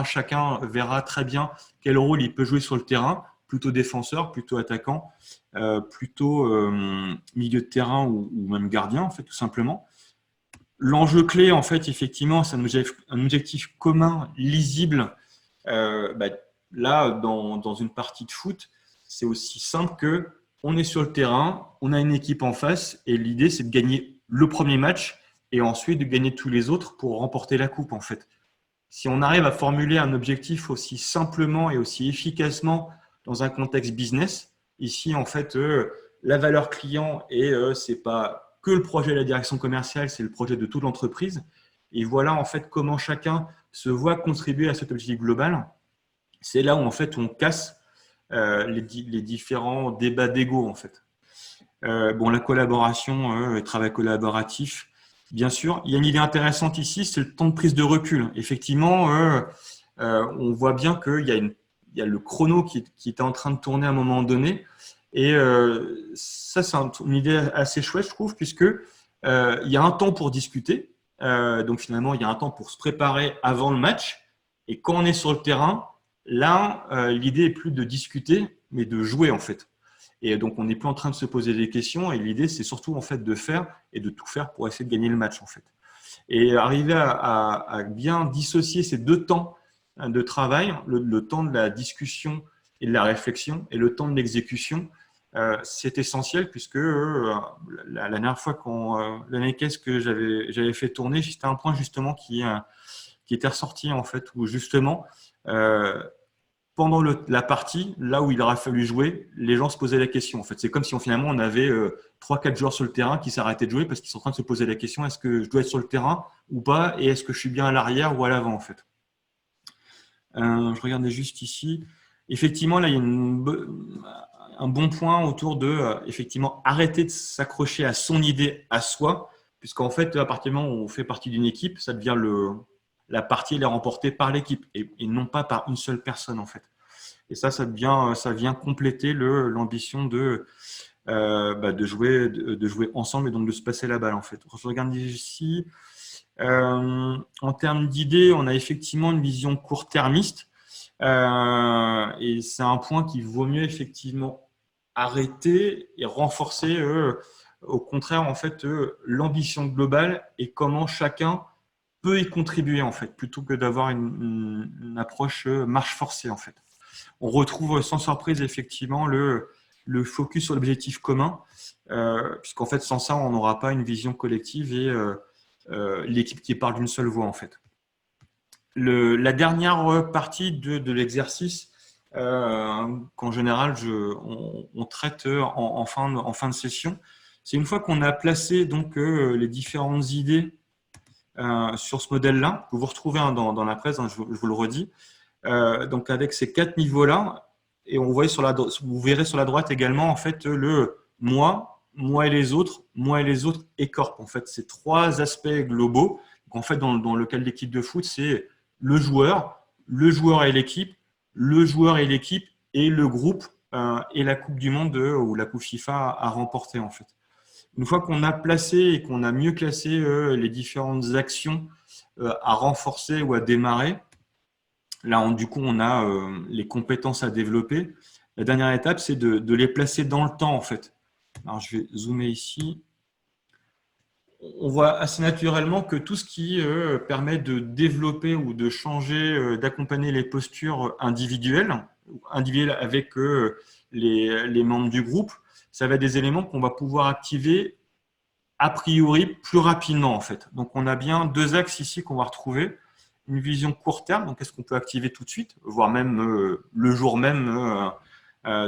chacun verra très bien quel rôle il peut jouer sur le terrain, plutôt défenseur, plutôt attaquant, plutôt milieu de terrain ou même gardien, en fait, tout simplement. L'enjeu clé, en fait, effectivement, c'est un objectif commun, lisible. Là, dans une partie de foot, c'est aussi simple que on est sur le terrain, on a une équipe en face, et l'idée, c'est de gagner le premier match et ensuite de gagner tous les autres pour remporter la coupe, en fait. Si on arrive à formuler un objectif aussi simplement et aussi efficacement dans un contexte business, ici, en fait, la valeur client, et ce n'est pas que le projet de la direction commerciale, c'est le projet de toute l'entreprise. Et voilà, en fait, comment chacun se voit contribuer à cet objectif global. C'est là où, en fait, on casse les différents débats d'ego, en fait. La collaboration, le travail collaboratif, bien sûr. Il y a une idée intéressante ici, c'est le temps de prise de recul. Effectivement, on voit bien qu'il y a le chrono qui est en train de tourner à un moment donné. Et ça, c'est une idée assez chouette, je trouve, puisque il y a un temps pour discuter. Donc finalement, il y a un temps pour se préparer avant le match. Et quand on est sur le terrain, là, l'idée est plus de discuter, mais de jouer en fait. Et donc, on n'est plus en train de se poser des questions. Et l'idée, c'est surtout en fait de faire et de tout faire pour essayer de gagner le match en fait. Et arriver à bien dissocier ces deux temps de travail, le temps de la discussion et de la réflexion et le temps de l'exécution, c'est essentiel puisque la dernière fois l'année que j'avais fait tourner, c'était un point justement qui était ressorti en fait où justement pendant la partie, là où il aura fallu jouer, les gens se posaient la question. En fait, c'est comme si finalement on avait 3-4 joueurs sur le terrain qui s'arrêtaient de jouer parce qu'ils sont en train de se poser la question, est-ce que je dois être sur le terrain ou pas, et est-ce que je suis bien à l'arrière ou à l'avant en fait. Je regardais juste ici. Effectivement, là, il y a un bon point autour de effectivement arrêter de s'accrocher à son idée, à soi, puisqu'en fait, à partir du moment où on fait partie d'une équipe, ça devient la partie elle est remportée par l'équipe et non pas par une seule personne en fait. Et ça vient compléter l'ambition de jouer ensemble et donc de se passer la balle en fait. Je regarde ici. En termes d'idées, on a effectivement une vision court-termiste et c'est un point qu'il vaut mieux effectivement arrêter et renforcer au contraire en fait l'ambition globale et comment chacun peut y contribuer en fait plutôt que d'avoir une approche marche forcée en fait. On retrouve sans surprise effectivement le focus sur l'objectif commun puisqu'en fait sans ça on n'aura pas une vision collective et l'équipe qui parle d'une seule voix en fait. La dernière partie de l'exercice qu'en général on traite en fin de session, c'est une fois qu'on a placé donc les différentes idées sur ce modèle-là, que vous retrouvez dans la presse, je vous le redis, donc avec ces 4 niveaux-là, et vous verrez sur la droite également en fait le moi et les autres, et corp. En fait, ces 3 aspects globaux. Donc, en fait, dans le cas de l'équipe de foot, c'est le joueur et l'équipe, le joueur et l'équipe, et le groupe et la Coupe du Monde ou la Coupe FIFA à remporter en fait. Une fois qu'on a placé et qu'on a mieux classé les différentes actions à renforcer ou à démarrer, là, du coup, on a les compétences à développer. La dernière étape, c'est de les placer dans le temps en fait. Alors, je vais zoomer ici. On voit assez naturellement que tout ce qui permet de développer ou de changer, d'accompagner les postures individuelles avec les membres du groupe, ça va être des éléments qu'on va pouvoir activer a priori plus rapidement en fait. Donc, on a bien 2 axes ici qu'on va retrouver. Une vision court terme, donc est-ce qu'on peut activer tout de suite, voire même le jour même,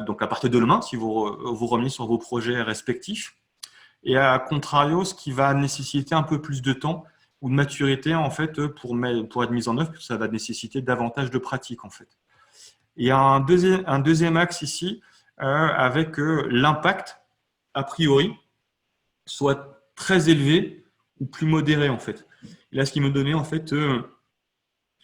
donc à partir de demain, si vous revenez sur vos projets respectifs. Et à contrario, ce qui va nécessiter un peu plus de temps ou de maturité en fait pour être mis en œuvre, parce que ça va nécessiter davantage de pratique en fait. Il y a un deuxième axe ici avec l'impact a priori soit très élevé ou plus modéré en fait. Et là, ce qui me donnait en fait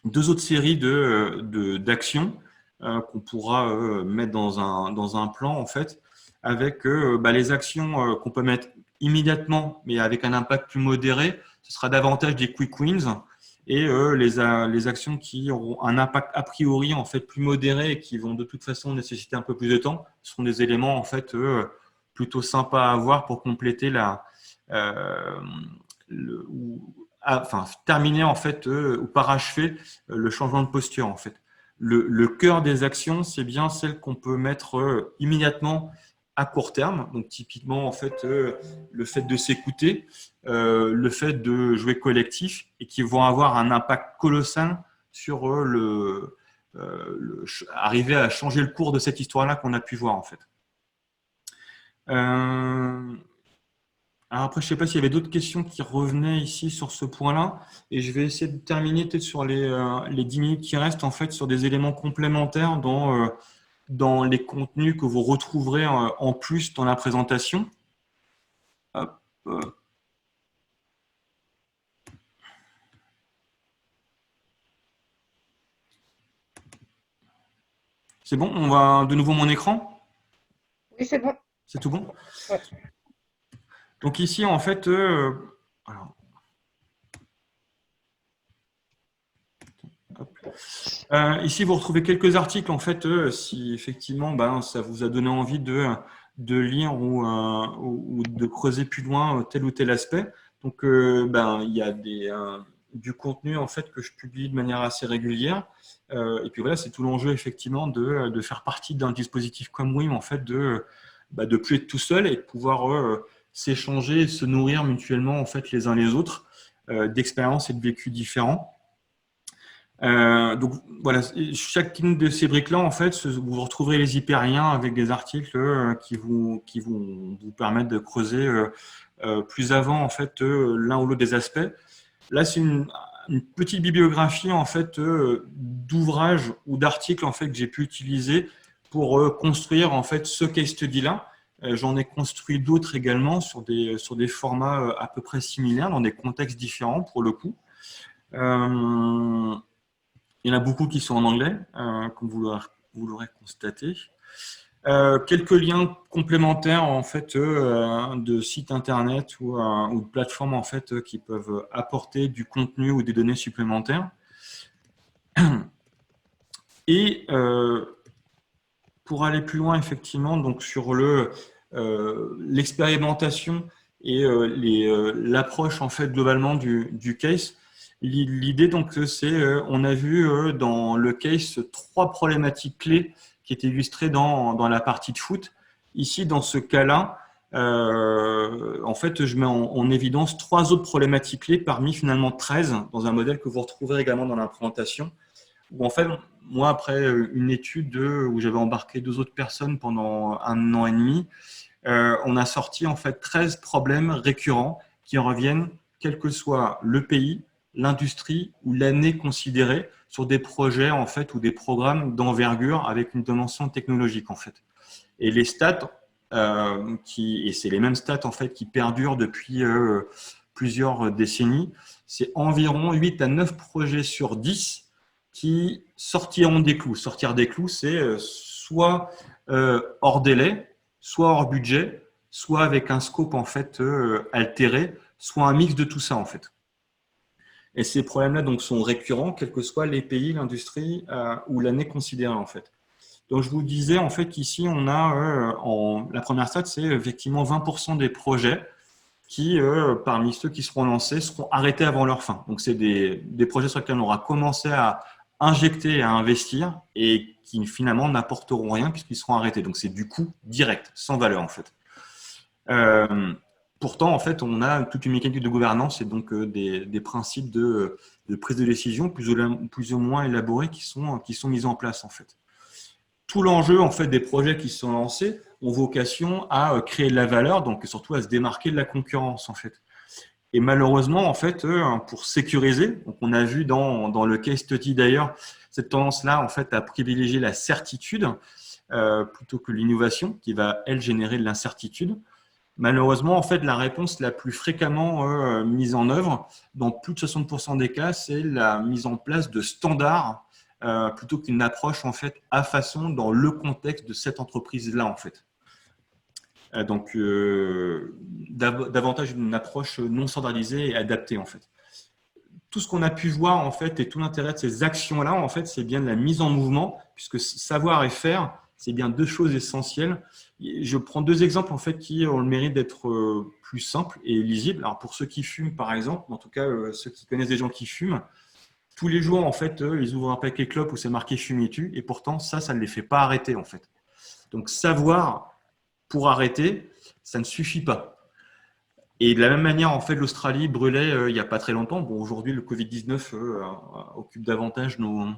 2 autres séries d'actions qu'on pourra mettre dans un plan en fait, avec les actions qu'on peut mettre immédiatement, mais avec un impact plus modéré, ce sera davantage des quick wins, et les actions qui auront un impact a priori en fait plus modéré et qui vont de toute façon nécessiter un peu plus de temps, seront des éléments en fait plutôt sympas à avoir pour compléter terminer en fait ou parachever le changement de posture en fait. Le cœur des actions, c'est bien celles qu'on peut mettre immédiatement à court terme. Donc typiquement en fait le fait de s'écouter, le fait de jouer collectif et qui vont avoir un impact colossal sur arriver à changer le cours de cette histoire-là qu'on a pu voir en fait. Alors après, je ne sais pas s'il y avait d'autres questions qui revenaient ici sur ce point-là. Et je vais essayer de terminer peut-être sur les 10 minutes qui restent, en fait, sur des éléments complémentaires dans les contenus que vous retrouverez en plus dans la présentation. Hop. C'est bon? On va de nouveau mon écran? Oui, c'est bon. C'est tout bon? Ouais. Donc ici, en fait, ici, vous retrouvez quelques articles, en fait, si effectivement, ça vous a donné envie de lire ou de creuser plus loin tel ou tel aspect. Donc, il y a du contenu, en fait, que je publie de manière assez régulière. Et puis voilà, c'est tout l'enjeu, effectivement, de faire partie d'un dispositif comme WIM, en fait, de plus être tout seul et de pouvoir s'échanger et se nourrir mutuellement, en fait, les uns les autres, d'expériences et de vécus différents. Donc voilà, chacune de ces briques-là, en fait, vous retrouverez les hyperliens avec des articles qui vont vous permettre de creuser plus avant, en fait, l'un ou l'autre des aspects. Là, c'est une petite bibliographie, en fait, d'ouvrages ou d'articles, en fait, que j'ai pu utiliser pour construire, en fait, ce case study-là. J'en ai construit d'autres également sur des formats à peu près similaires, dans des contextes différents, pour le coup. Il y en a beaucoup qui sont en anglais, comme vous l'aurez constaté. Quelques liens complémentaires en fait de sites internet ou de plateformes en fait qui peuvent apporter du contenu ou des données supplémentaires. Et pour aller plus loin effectivement donc sur l'expérimentation et l'approche en fait globalement du case. L'idée donc c'est on a vu dans le case 3 problématiques clés qui étaient illustrées dans la partie de foot. Ici dans ce cas-là, en fait je mets en évidence 3 autres problématiques clés parmi finalement 13 dans un modèle que vous retrouverez également dans la présentation. Où en fait moi après une étude où j'avais embarqué 2 autres personnes pendant 1 an et demi, on a sorti en fait 13 problèmes récurrents qui reviennent quel que soit le pays, l'industrie ou l'année considérée sur des projets en fait ou des programmes d'envergure avec une dimension technologique en fait. Et les stats et c'est les mêmes stats en fait qui perdurent depuis plusieurs décennies, c'est environ 8 à 9 projets sur 10 qui sortiront des clous. Sortir des clous, c'est soit hors délai, soit hors budget, soit avec un scope en fait altéré, soit un mix de tout ça en fait. Et ces problèmes-là donc sont récurrents, quels que soient les pays, l'industrie ou l'année considérée en fait. Donc je vous disais en fait qu'ici on a la première stat, c'est effectivement 20% des projets qui, parmi ceux qui seront lancés, seront arrêtés avant leur fin. Donc c'est des projets sur lesquels on aura commencé à injecter, à investir et qui finalement n'apporteront rien puisqu'ils seront arrêtés. Donc c'est du coût direct, sans valeur en fait. Pourtant, en fait, on a toute une mécanique de gouvernance et donc des principes de prise de décision plus ou moins élaborés qui sont mis en place en fait. Tout l'enjeu en fait des projets qui sont lancés ont vocation à créer de la valeur, donc surtout à se démarquer de la concurrence en fait. Et malheureusement, en fait, pour sécuriser, donc on a vu dans le case study d'ailleurs cette tendance-là en fait à privilégier la certitude plutôt que l'innovation, qui va elle générer de l'incertitude. Malheureusement, en fait, la réponse la plus fréquemment mise en œuvre, dans plus de 60% des cas, c'est la mise en place de standards plutôt qu'une approche en fait à façon dans le contexte de cette entreprise-là en fait. Donc, davantage une approche non standardisée et adaptée en fait. Tout ce qu'on a pu voir en fait et tout l'intérêt de ces actions-là en fait, c'est bien de la mise en mouvement, puisque savoir et faire, c'est bien 2 choses essentielles. Je prends 2 exemples en fait qui ont le mérite d'être plus simples et lisibles. Alors pour ceux qui fument par exemple, en tout cas ceux qui connaissent des gens qui fument, tous les jours en fait ils ouvrent un paquet clope où c'est marqué fumis-tu et pourtant ça ne les fait pas arrêter en fait. Donc savoir pour arrêter, ça ne suffit pas. Et de la même manière, en fait, l'Australie brûlait il n'y a pas très longtemps. Bon, aujourd'hui, le Covid-19 occupe davantage nos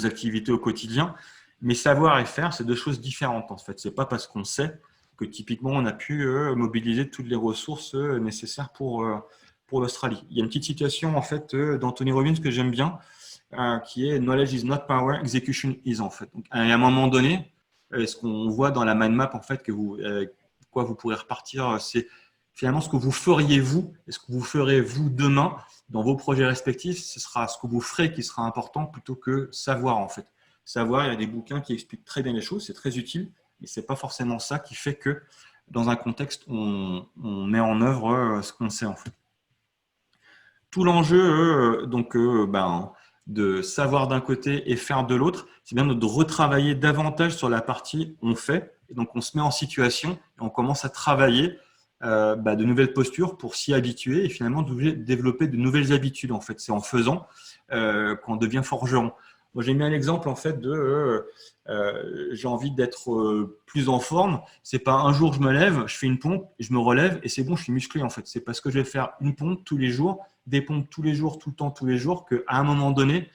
activités au quotidien. Mais savoir et faire, c'est 2 choses différentes. En fait, c'est pas parce qu'on sait que typiquement on a pu mobiliser toutes les ressources nécessaires pour l'Australie. Il y a une petite citation en fait d'Anthony Robbins que j'aime bien, qui est "Knowledge is not power, execution is" en fait. Donc, à un moment donné, ce qu'on voit dans la mind map en fait que quoi vous pourrez repartir, c'est finalement ce que vous feriez vous et ce que vous ferez vous demain dans vos projets respectifs. Ce sera ce que vous ferez qui sera important plutôt que savoir en fait. Savoir, il y a des bouquins qui expliquent très bien les choses, c'est très utile, mais ce n'est pas forcément ça qui fait que dans un contexte, on met en œuvre ce qu'on sait en fait. Tout l'enjeu de savoir d'un côté et faire de l'autre, c'est bien de retravailler davantage sur la partie on fait, et donc on se met en situation et on commence à travailler de nouvelles postures pour s'y habituer et finalement développer de nouvelles habitudes en fait. C'est en faisant qu'on devient forgeron. Moi, j'ai mis un exemple en fait de j'ai envie d'être plus en forme. C'est pas un jour je me lève, je fais une pompe, je me relève et c'est bon, je suis musclé en fait. C'est parce que je vais faire une pompe tous les jours, des pompes tous les jours, tout le temps, tous les jours, qu'à un moment donné,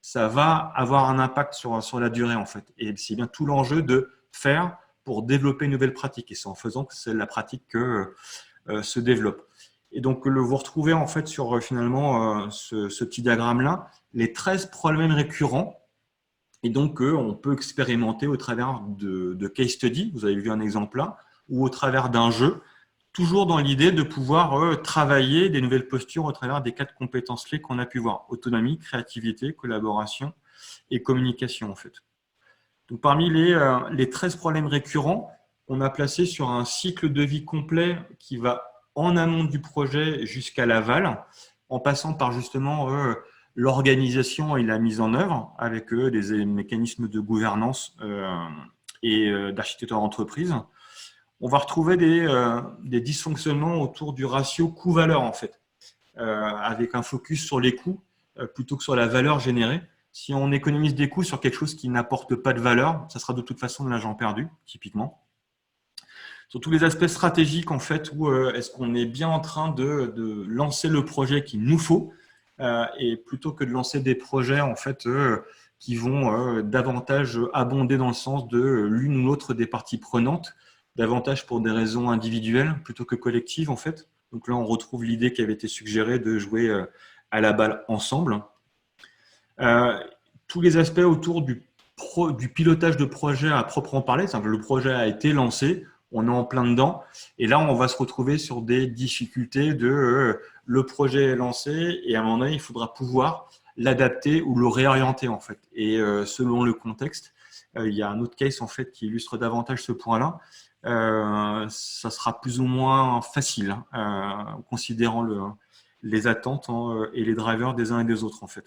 ça va avoir un impact sur la durée, en fait. Et c'est bien tout l'enjeu de faire pour développer une nouvelle pratique. Et c'est en faisant que c'est la pratique que se développe. Et donc, vous retrouvez en fait sur finalement ce petit diagramme-là les 13 problèmes récurrents. Et donc, on peut expérimenter au travers de case study, vous avez vu un exemple là, ou au travers d'un jeu, toujours dans l'idée de pouvoir travailler des nouvelles postures au travers des 4 compétences clés qu'on a pu voir. Autonomie, créativité, collaboration et communication en fait. Donc, parmi les 13 problèmes récurrents, on a placé sur un cycle de vie complet qui va en amont du projet jusqu'à l'aval, en passant par justement l'organisation et la mise en œuvre avec des mécanismes de gouvernance et d'architecture d'entreprise. On va retrouver des dysfonctionnements autour du ratio coût-valeur en fait, avec un focus sur les coûts plutôt que sur la valeur générée. Si on économise des coûts sur quelque chose qui n'apporte pas de valeur, ça sera de toute façon de l'argent perdu, typiquement. Sur tous les aspects stratégiques, en fait, où est-ce qu'on est bien en train de lancer le projet qu'il nous faut, et plutôt que de lancer des projets, en fait, qui vont davantage abonder dans le sens de l'une ou l'autre des parties prenantes, davantage pour des raisons individuelles plutôt que collectives, en fait. Donc là, on retrouve l'idée qui avait été suggérée de jouer à la balle ensemble. Tous les aspects autour du pilotage de projet à proprement parler, le projet a été lancé, on est en plein dedans, et là on va se retrouver sur des difficultés de le projet est lancé, et à un moment donné il faudra pouvoir l'adapter ou le réorienter en fait. Et selon le contexte, il y a un autre case en fait qui illustre davantage ce point-là. Ça sera plus ou moins facile, considérant les attentes et les drivers des uns et des autres en fait.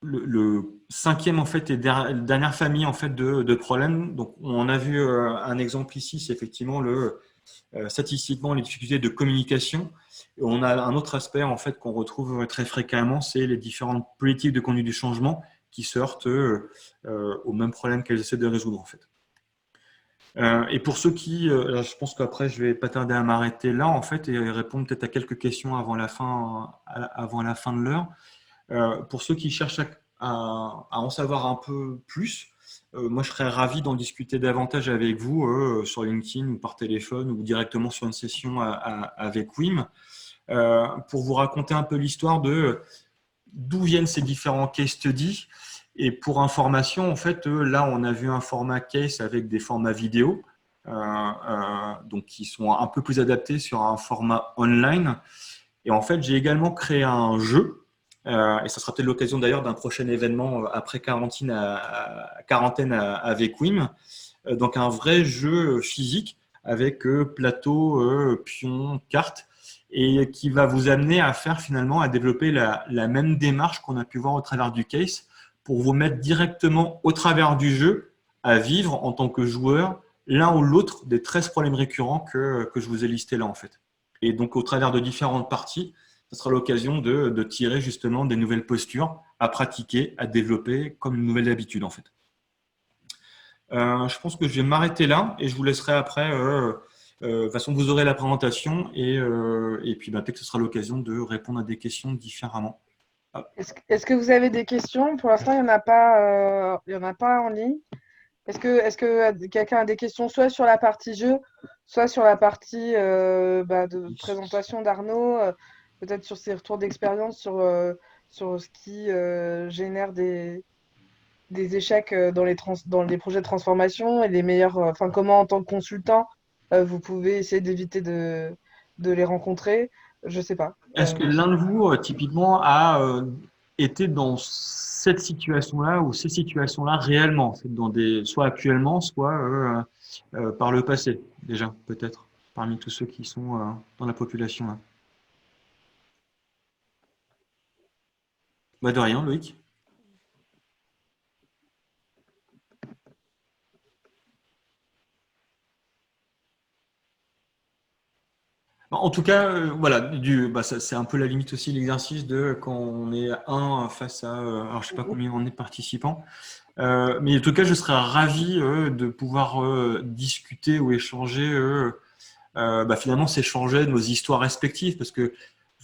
Le cinquième en fait et dernière famille en fait de problèmes. Donc on a vu un exemple ici, c'est effectivement statistiquement les difficultés de communication. Et on a un autre aspect en fait qu'on retrouve très fréquemment, c'est les différentes politiques de conduite du changement qui se heurtent au même problème qu'elles essaient de résoudre en fait. Et pour ceux qui, je pense qu'après je vais pas tarder à m'arrêter là en fait et répondre peut-être à quelques questions avant la fin de l'heure. Pour ceux qui cherchent à en savoir un peu plus, moi je serais ravi d'en discuter davantage avec vous sur LinkedIn ou par téléphone ou directement sur une session avec Wim pour vous raconter un peu l'histoire de d'où viennent ces différents case studies. Et pour information, en fait, là on a vu un format case avec des formats vidéo, donc qui sont un peu plus adaptés sur un format online. Et en fait, j'ai également créé un jeu. Et ça sera peut-être l'occasion d'ailleurs d'un prochain événement après quarantaine avec Wim. Donc un vrai jeu physique avec plateau, pion, carte, et qui va vous amener à faire finalement à développer la même démarche qu'on a pu voir au travers du case pour vous mettre directement au travers du jeu à vivre en tant que joueur l'un ou l'autre des 13 problèmes récurrents que je vous ai listés là en fait. Et donc au travers de différentes parties, ce sera l'occasion de tirer justement des nouvelles postures à pratiquer, à développer comme une nouvelle habitude en fait. Je pense que je vais m'arrêter là et je vous laisserai après. De toute façon, vous aurez la présentation et puis peut-être que ce sera l'occasion de répondre à des questions différemment. Est-ce que vous avez des questions? Pour l'instant, il n'y en a pas, il y en a pas en ligne. Est-ce que quelqu'un a des questions soit sur la partie jeu, soit sur la partie de présentation d'Arnaud, peut-être sur ses retours d'expérience, sur ce qui génère des échecs dans les projets de transformation et les meilleurs, enfin comment en tant que consultant, vous pouvez essayer d'éviter de les rencontrer. Je sais pas. Est-ce que l'un de vous, typiquement, a été dans cette situation-là ou ces situations-là réellement, soit actuellement, soit par le passé, déjà, peut-être, parmi tous ceux qui sont dans la population là. Bah de rien, Loïc. En tout cas, voilà, c'est un peu la limite aussi l'exercice de quand on est un face à, alors je sais pas combien on est de participants, mais en tout cas, je serais ravi de pouvoir discuter ou échanger, finalement, s'échanger nos histoires respectives, parce que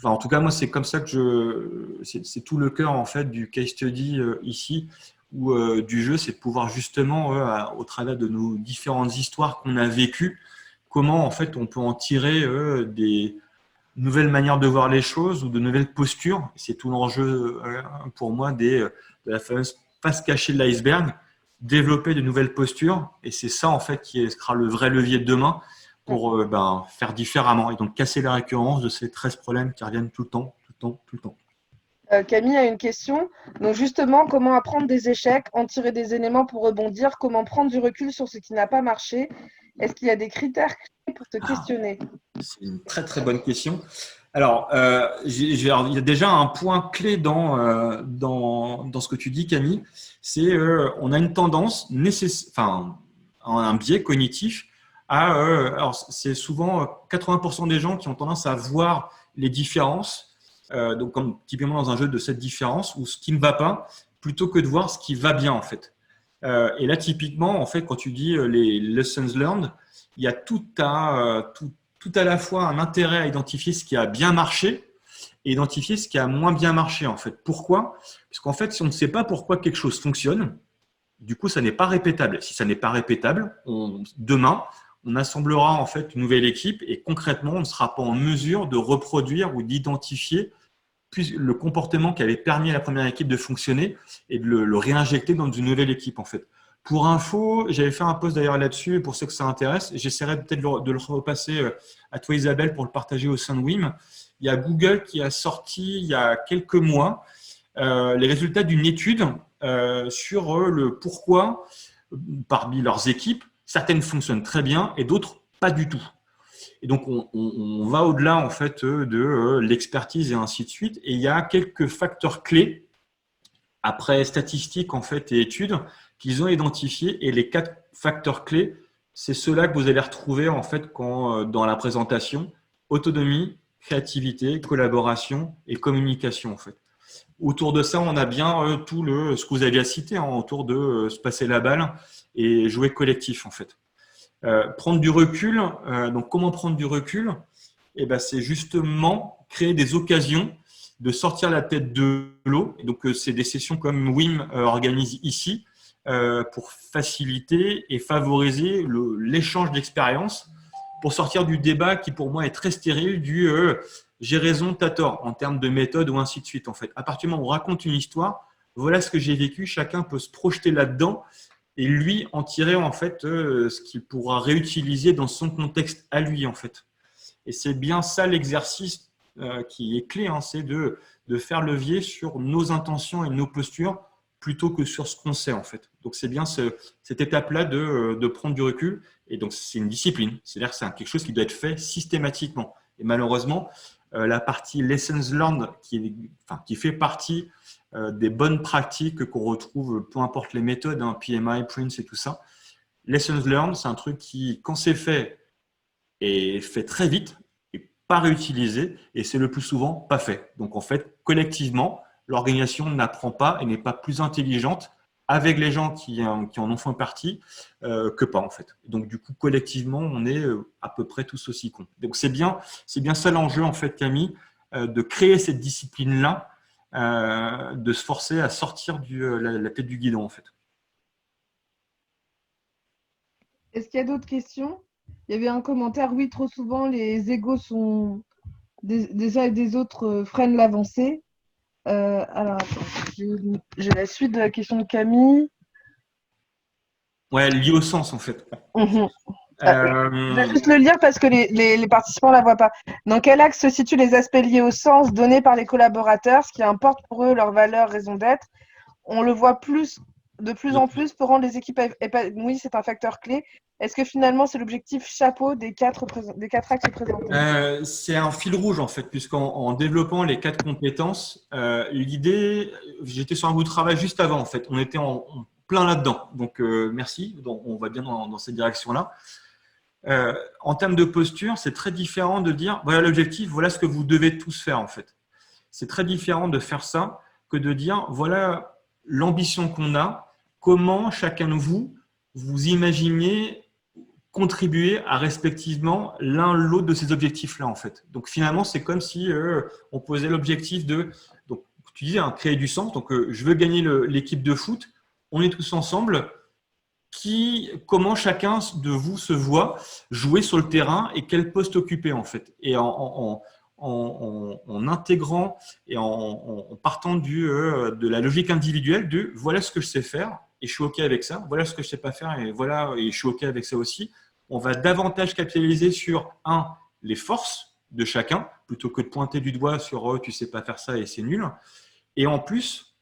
enfin, en tout cas, moi, c'est comme ça que c'est tout le cœur en fait du case study ici, ou du jeu, c'est de pouvoir justement, au travers de nos différentes histoires qu'on a vécues, comment en fait on peut en tirer des nouvelles manières de voir les choses ou de nouvelles postures. C'est tout l'enjeu pour moi de la fameuse face cachée de l'iceberg, développer de nouvelles postures. Et c'est ça en fait qui sera le vrai levier de demain pour faire différemment et donc casser la récurrence de ces 13 problèmes qui reviennent tout le temps, tout le temps, tout le temps. Camille a une question. Donc justement, comment apprendre des échecs, en tirer des éléments pour rebondir, comment prendre du recul sur ce qui n'a pas marché? Est-ce qu'il y a des critères clés pour te questionner? C'est une très très bonne question. Alors, il y a déjà un point clé dans ce que tu dis, Camille. C'est on a une tendance enfin, un biais cognitif alors c'est souvent 80% des gens qui ont tendance à voir les différences, donc comme typiquement dans un jeu de cette différence ou ce qui ne va pas, plutôt que de voir ce qui va bien en fait. Et là, typiquement, en fait, quand tu dis les lessons learned, il y a tout à la fois un intérêt à identifier ce qui a bien marché et identifier ce qui a moins bien marché en fait. Pourquoi? Parce qu'en fait, si on ne sait pas pourquoi quelque chose fonctionne, du coup, ça n'est pas répétable. Si ça n'est pas répétable, demain, on assemblera en fait une nouvelle équipe et concrètement, on ne sera pas en mesure de reproduire ou d'identifier le comportement qui avait permis à la première équipe de fonctionner et de le réinjecter dans une nouvelle équipe en fait. Pour info, j'avais fait un post d'ailleurs là-dessus, pour ceux que ça intéresse. J'essaierai peut-être de le repasser à toi Isabelle pour le partager au sein de WIM. Il y a Google qui a sorti il y a quelques mois les résultats d'une étude sur le pourquoi, parmi leurs équipes, certaines fonctionnent très bien et d'autres pas du tout. Et donc, on va au-delà en fait de l'expertise et ainsi de suite. Et il y a quelques facteurs clés après statistiques en fait et études qu'ils ont identifiés. Et les 4 facteurs clés, c'est ceux-là que vous allez retrouver en fait dans la présentation: autonomie, créativité, collaboration et communication en fait. Autour de ça, on a bien ce que vous avez cité autour de se passer la balle et jouer collectif en fait. Prendre du recul, donc comment prendre du recul? C'est justement créer des occasions de sortir la tête de l'eau. Donc, c'est des sessions comme WIM organise ici pour faciliter et favoriser l'échange d'expériences pour sortir du débat qui, pour moi, est très stérile du j'ai raison, t'as tort en termes de méthode ou ainsi de suite. En fait, à partir du moment où on raconte une histoire, voilà ce que j'ai vécu, chacun peut se projeter là-dedans et lui en tirer en fait ce qu'il pourra réutiliser dans son contexte à lui en fait. Et c'est bien ça l'exercice qui est clé, c'est de faire levier sur nos intentions et nos postures plutôt que sur ce qu'on sait en fait. Donc c'est bien cette étape-là de prendre du recul. Et donc c'est une discipline, c'est-à-dire que c'est quelque chose qui doit être fait systématiquement. Et malheureusement, la partie lessons learned qui fait partie des bonnes pratiques qu'on retrouve, peu importe les méthodes, PMI, Prince et tout ça. Lessons learned, c'est un truc qui, quand c'est fait, est fait très vite et pas réutilisé, et c'est le plus souvent pas fait. Donc en fait, collectivement, l'organisation n'apprend pas et n'est pas plus intelligente avec les gens qui en ont fait partie que pas en fait. Donc du coup, collectivement, on est à peu près tous aussi cons. Donc c'est bien ça l'enjeu en fait, Camille, de créer cette discipline-là, de se forcer à sortir la tête du guidon en fait. Est-ce qu'il y a d'autres questions? Il y avait un commentaire, oui, trop souvent, les égos sont des uns et des autres freinent l'avancée. Alors, attends, j'ai la suite de la question de Camille. Ouais, lié au sens en fait. Je vais juste le lire parce que les participants ne la voient pas. Dans quel axe se situent les aspects liés au sens donnés par les collaborateurs, ce qui importe pour eux, leurs valeurs, raison d'être? On le voit de plus en plus pour rendre les équipes épanouies, c'est un facteur clé. Est-ce que finalement, c'est l'objectif chapeau des 4 axes présentés? C'est un fil rouge en fait, puisqu'en développant les 4 compétences, l'idée, j'étais sur un bout de travail juste avant en fait, on était en plein là-dedans. Donc merci, donc, on va bien dans cette direction-là. En termes de posture, c'est très différent de dire voilà l'objectif, voilà ce que vous devez tous faire en fait. C'est très différent de faire ça que de dire voilà l'ambition qu'on a, comment chacun de vous imaginez contribuer à respectivement l'un l'autre de ces objectifs-là, en fait. Donc, finalement, c'est comme si on posait l'objectif de, donc, tu disais, hein, créer du sens. Donc, je veux gagner l'équipe de foot. On est tous ensemble. Comment chacun de vous se voit jouer sur le terrain et quel poste occuper, en fait. Et en intégrant et en partant de la logique individuelle de voilà ce que je sais faire et je suis OK avec ça, voilà ce que je ne sais pas faire et voilà, et je suis OK avec ça aussi. On va davantage capitaliser sur, les forces de chacun, plutôt que de pointer du doigt sur tu ne sais pas faire ça et c'est nul. Et en plus,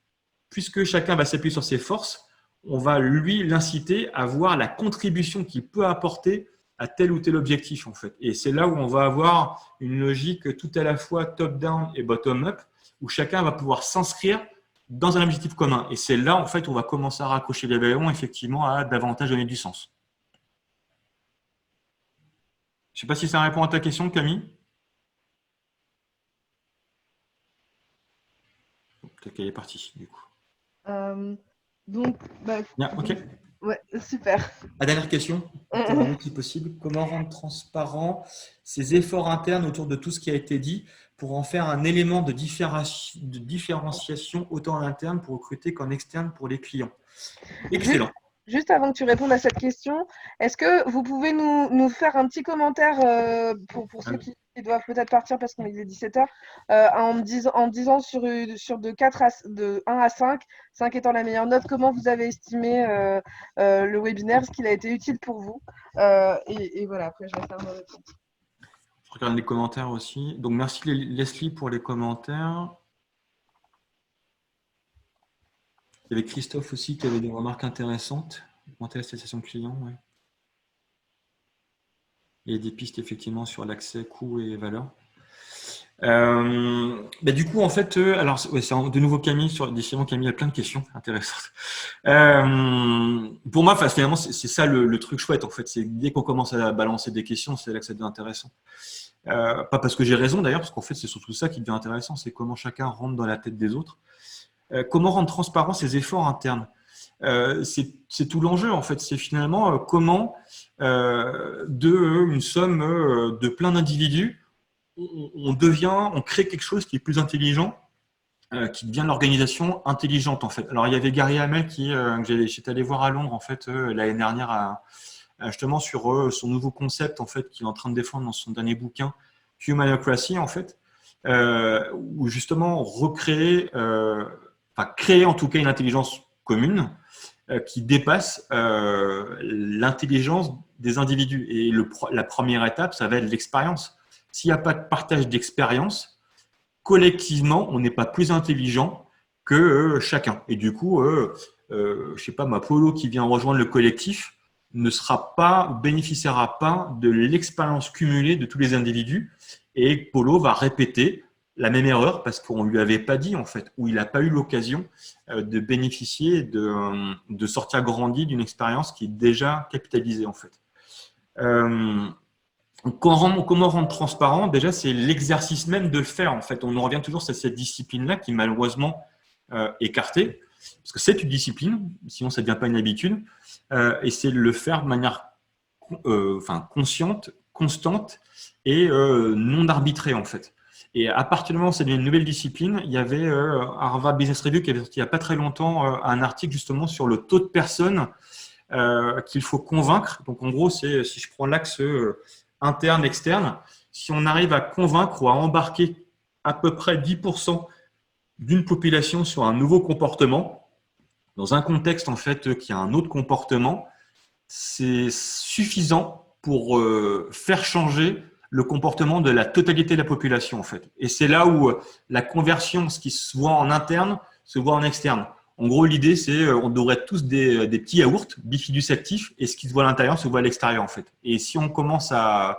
puisque chacun va s'appuyer sur ses forces, on va lui l'inciter à voir la contribution qu'il peut apporter à tel ou tel objectif, en fait. Et c'est là où on va avoir une logique tout à la fois top-down et bottom-up, où chacun va pouvoir s'inscrire dans un objectif commun. Et c'est là, en fait, où on va commencer à raccrocher les ballons, effectivement, à davantage donner du sens. Je ne sais pas si ça répond à ta question, Camille. Peut-être qu'elle est partie, du coup. Donc, Bien, OK. ouais, super. La dernière question, si possible. Comment rendre transparent ces efforts internes autour de tout ce qui a été dit pour en faire un élément de différenciation autant en interne pour recruter qu'en externe pour les clients? Excellent. Juste avant que tu répondes à cette question, est-ce que vous pouvez nous faire un petit commentaire pour ceux qui doivent peut-être partir parce qu'on est 17h, en me disant sur de 4 de 1 à 5, 5 étant la meilleure note, comment vous avez estimé le webinaire, ce qu'il a été utile pour vous. Et voilà, après je vais faire ma réponse. Je regarde les commentaires aussi. Donc, merci Leslie pour les commentaires. Il y avait Christophe aussi qui avait des remarques intéressantes. Augmenter la satisfaction client, ouais. Il y a des pistes effectivement sur l'accès, coût et valeur. Du coup, en fait, alors ouais, c'est de nouveau Camille décidément Camille a plein de questions intéressantes. Pour moi, finalement, c'est ça le truc chouette en fait. C'est dès qu'on commence à balancer des questions, c'est là que ça devient intéressant. Pas parce que j'ai raison d'ailleurs, parce qu'en fait, c'est surtout ça qui devient intéressant, c'est comment chacun rentre dans la tête des autres. Comment rendre transparent ses efforts internes. C'est tout l'enjeu en fait. C'est finalement comment une somme de plein d'individus on crée quelque chose qui est plus intelligent, qui devient l'organisation intelligente en fait. Alors il y avait Gary Hamel que j'étais allé voir à Londres en fait l'année dernière justement sur son nouveau concept en fait qu'il est en train de défendre dans son dernier bouquin Humanocracy en fait, où justement créer en tout cas une intelligence commune qui dépasse l'intelligence des individus. Et la première étape, ça va être l'expérience. S'il n'y a pas de partage d'expérience, collectivement, on n'est pas plus intelligent que chacun. Et du coup, je sais pas, Polo qui vient rejoindre le collectif bénéficiera pas de l'expérience cumulée de tous les individus. Et Polo va répéter la même erreur parce qu'on ne lui avait pas dit, en fait, ou il n'a pas eu l'occasion de bénéficier, de sortir grandi d'une expérience qui est déjà capitalisée, en fait. Comment rendre transparent? Déjà, c'est l'exercice même de le faire. En fait, on en revient toujours à cette discipline-là qui est malheureusement écartée, parce que c'est une discipline, sinon ça ne devient pas une habitude, et c'est de le faire de manière consciente, constante et non arbitrée en fait. Et à partir du moment où ça devient une nouvelle discipline, il y avait Harvard Business Review qui avait sorti il n'y a pas très longtemps un article justement sur le taux de personnes qu'il faut convaincre. Donc en gros, si je prends l'axe interne, externe, si on arrive à convaincre ou à embarquer à peu près 10% d'une population sur un nouveau comportement, dans un contexte en fait qui a un autre comportement, c'est suffisant pour faire changer le comportement de la totalité de la population en fait. Et c'est là où la conversion, ce qui se voit en interne, se voit en externe. En gros, l'idée, c'est on devrait être tous des petits yaourts bifidus actifs et ce qui se voit à l'intérieur se voit à l'extérieur en fait. Et si on commence à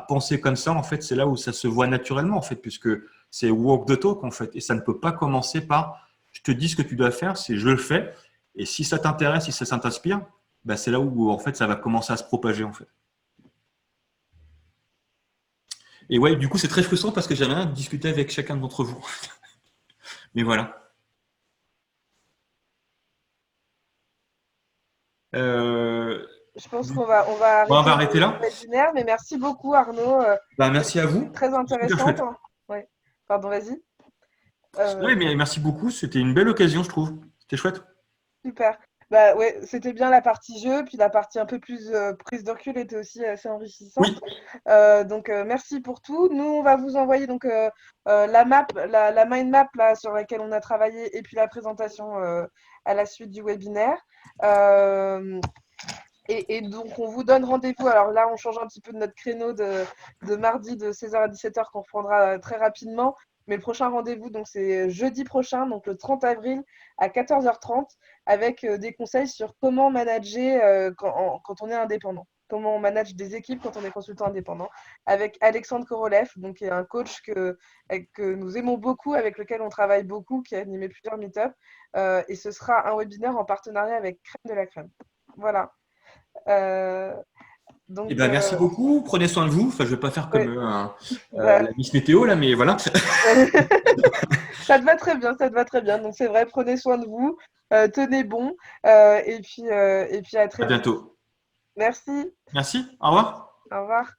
penser comme ça, en fait, c'est là où ça se voit naturellement en fait, puisque c'est walk the talk en fait. Et ça ne peut pas commencer par je te dis ce que tu dois faire, c'est je le fais. Et si ça t'intéresse, si ça t'inspire, c'est là où en fait ça va commencer à se propager en fait. Et ouais, du coup, c'est très frustrant parce que j'aimerais discuter avec chacun d'entre vous. Mais voilà. Je pense qu'on va Bon, on va arrêter arrêter le là. webinaire, mais merci beaucoup Arnaud. Bah, C'était merci à vous. très Super intéressant. chouette. Ouais. Pardon, vas-y. Oui, Euh, mais merci beaucoup. C'était une belle occasion, je trouve. C'était chouette. Super. Bah ouais, c'était bien la partie jeu, puis la partie un peu plus prise de recul était aussi assez enrichissante. Oui. Donc merci pour tout. Nous, on va vous envoyer donc la map, la mind map là sur laquelle on a travaillé, et puis la présentation à la suite du webinaire. Euh, et donc, on vous donne rendez-vous. Alors là, on change un petit peu de notre créneau de mardi de 16h à 17h qu'on reprendra très rapidement. Mais le prochain rendez-vous, donc c'est jeudi prochain, donc le 30 avril à 14h30, avec des conseils sur comment manager quand on est indépendant. Comment on manage des équipes quand on est consultant indépendant. Avec Alexandre Korolev, donc qui est un coach que nous aimons beaucoup, avec lequel on travaille beaucoup, qui a animé plusieurs meet-ups. Et ce sera un webinaire en partenariat avec Crème de la Crème. Voilà. Euh, Eh donc, ben, merci beaucoup. Prenez soin de vous. Enfin, je vais pas faire comme ouais, bah, la Miss Météo, là, mais voilà. ça te va très bien, ça te va très bien. Donc, c'est vrai, prenez soin de vous, tenez bon, et puis à À très vite. bientôt. Merci, Merci. Au revoir. au revoir.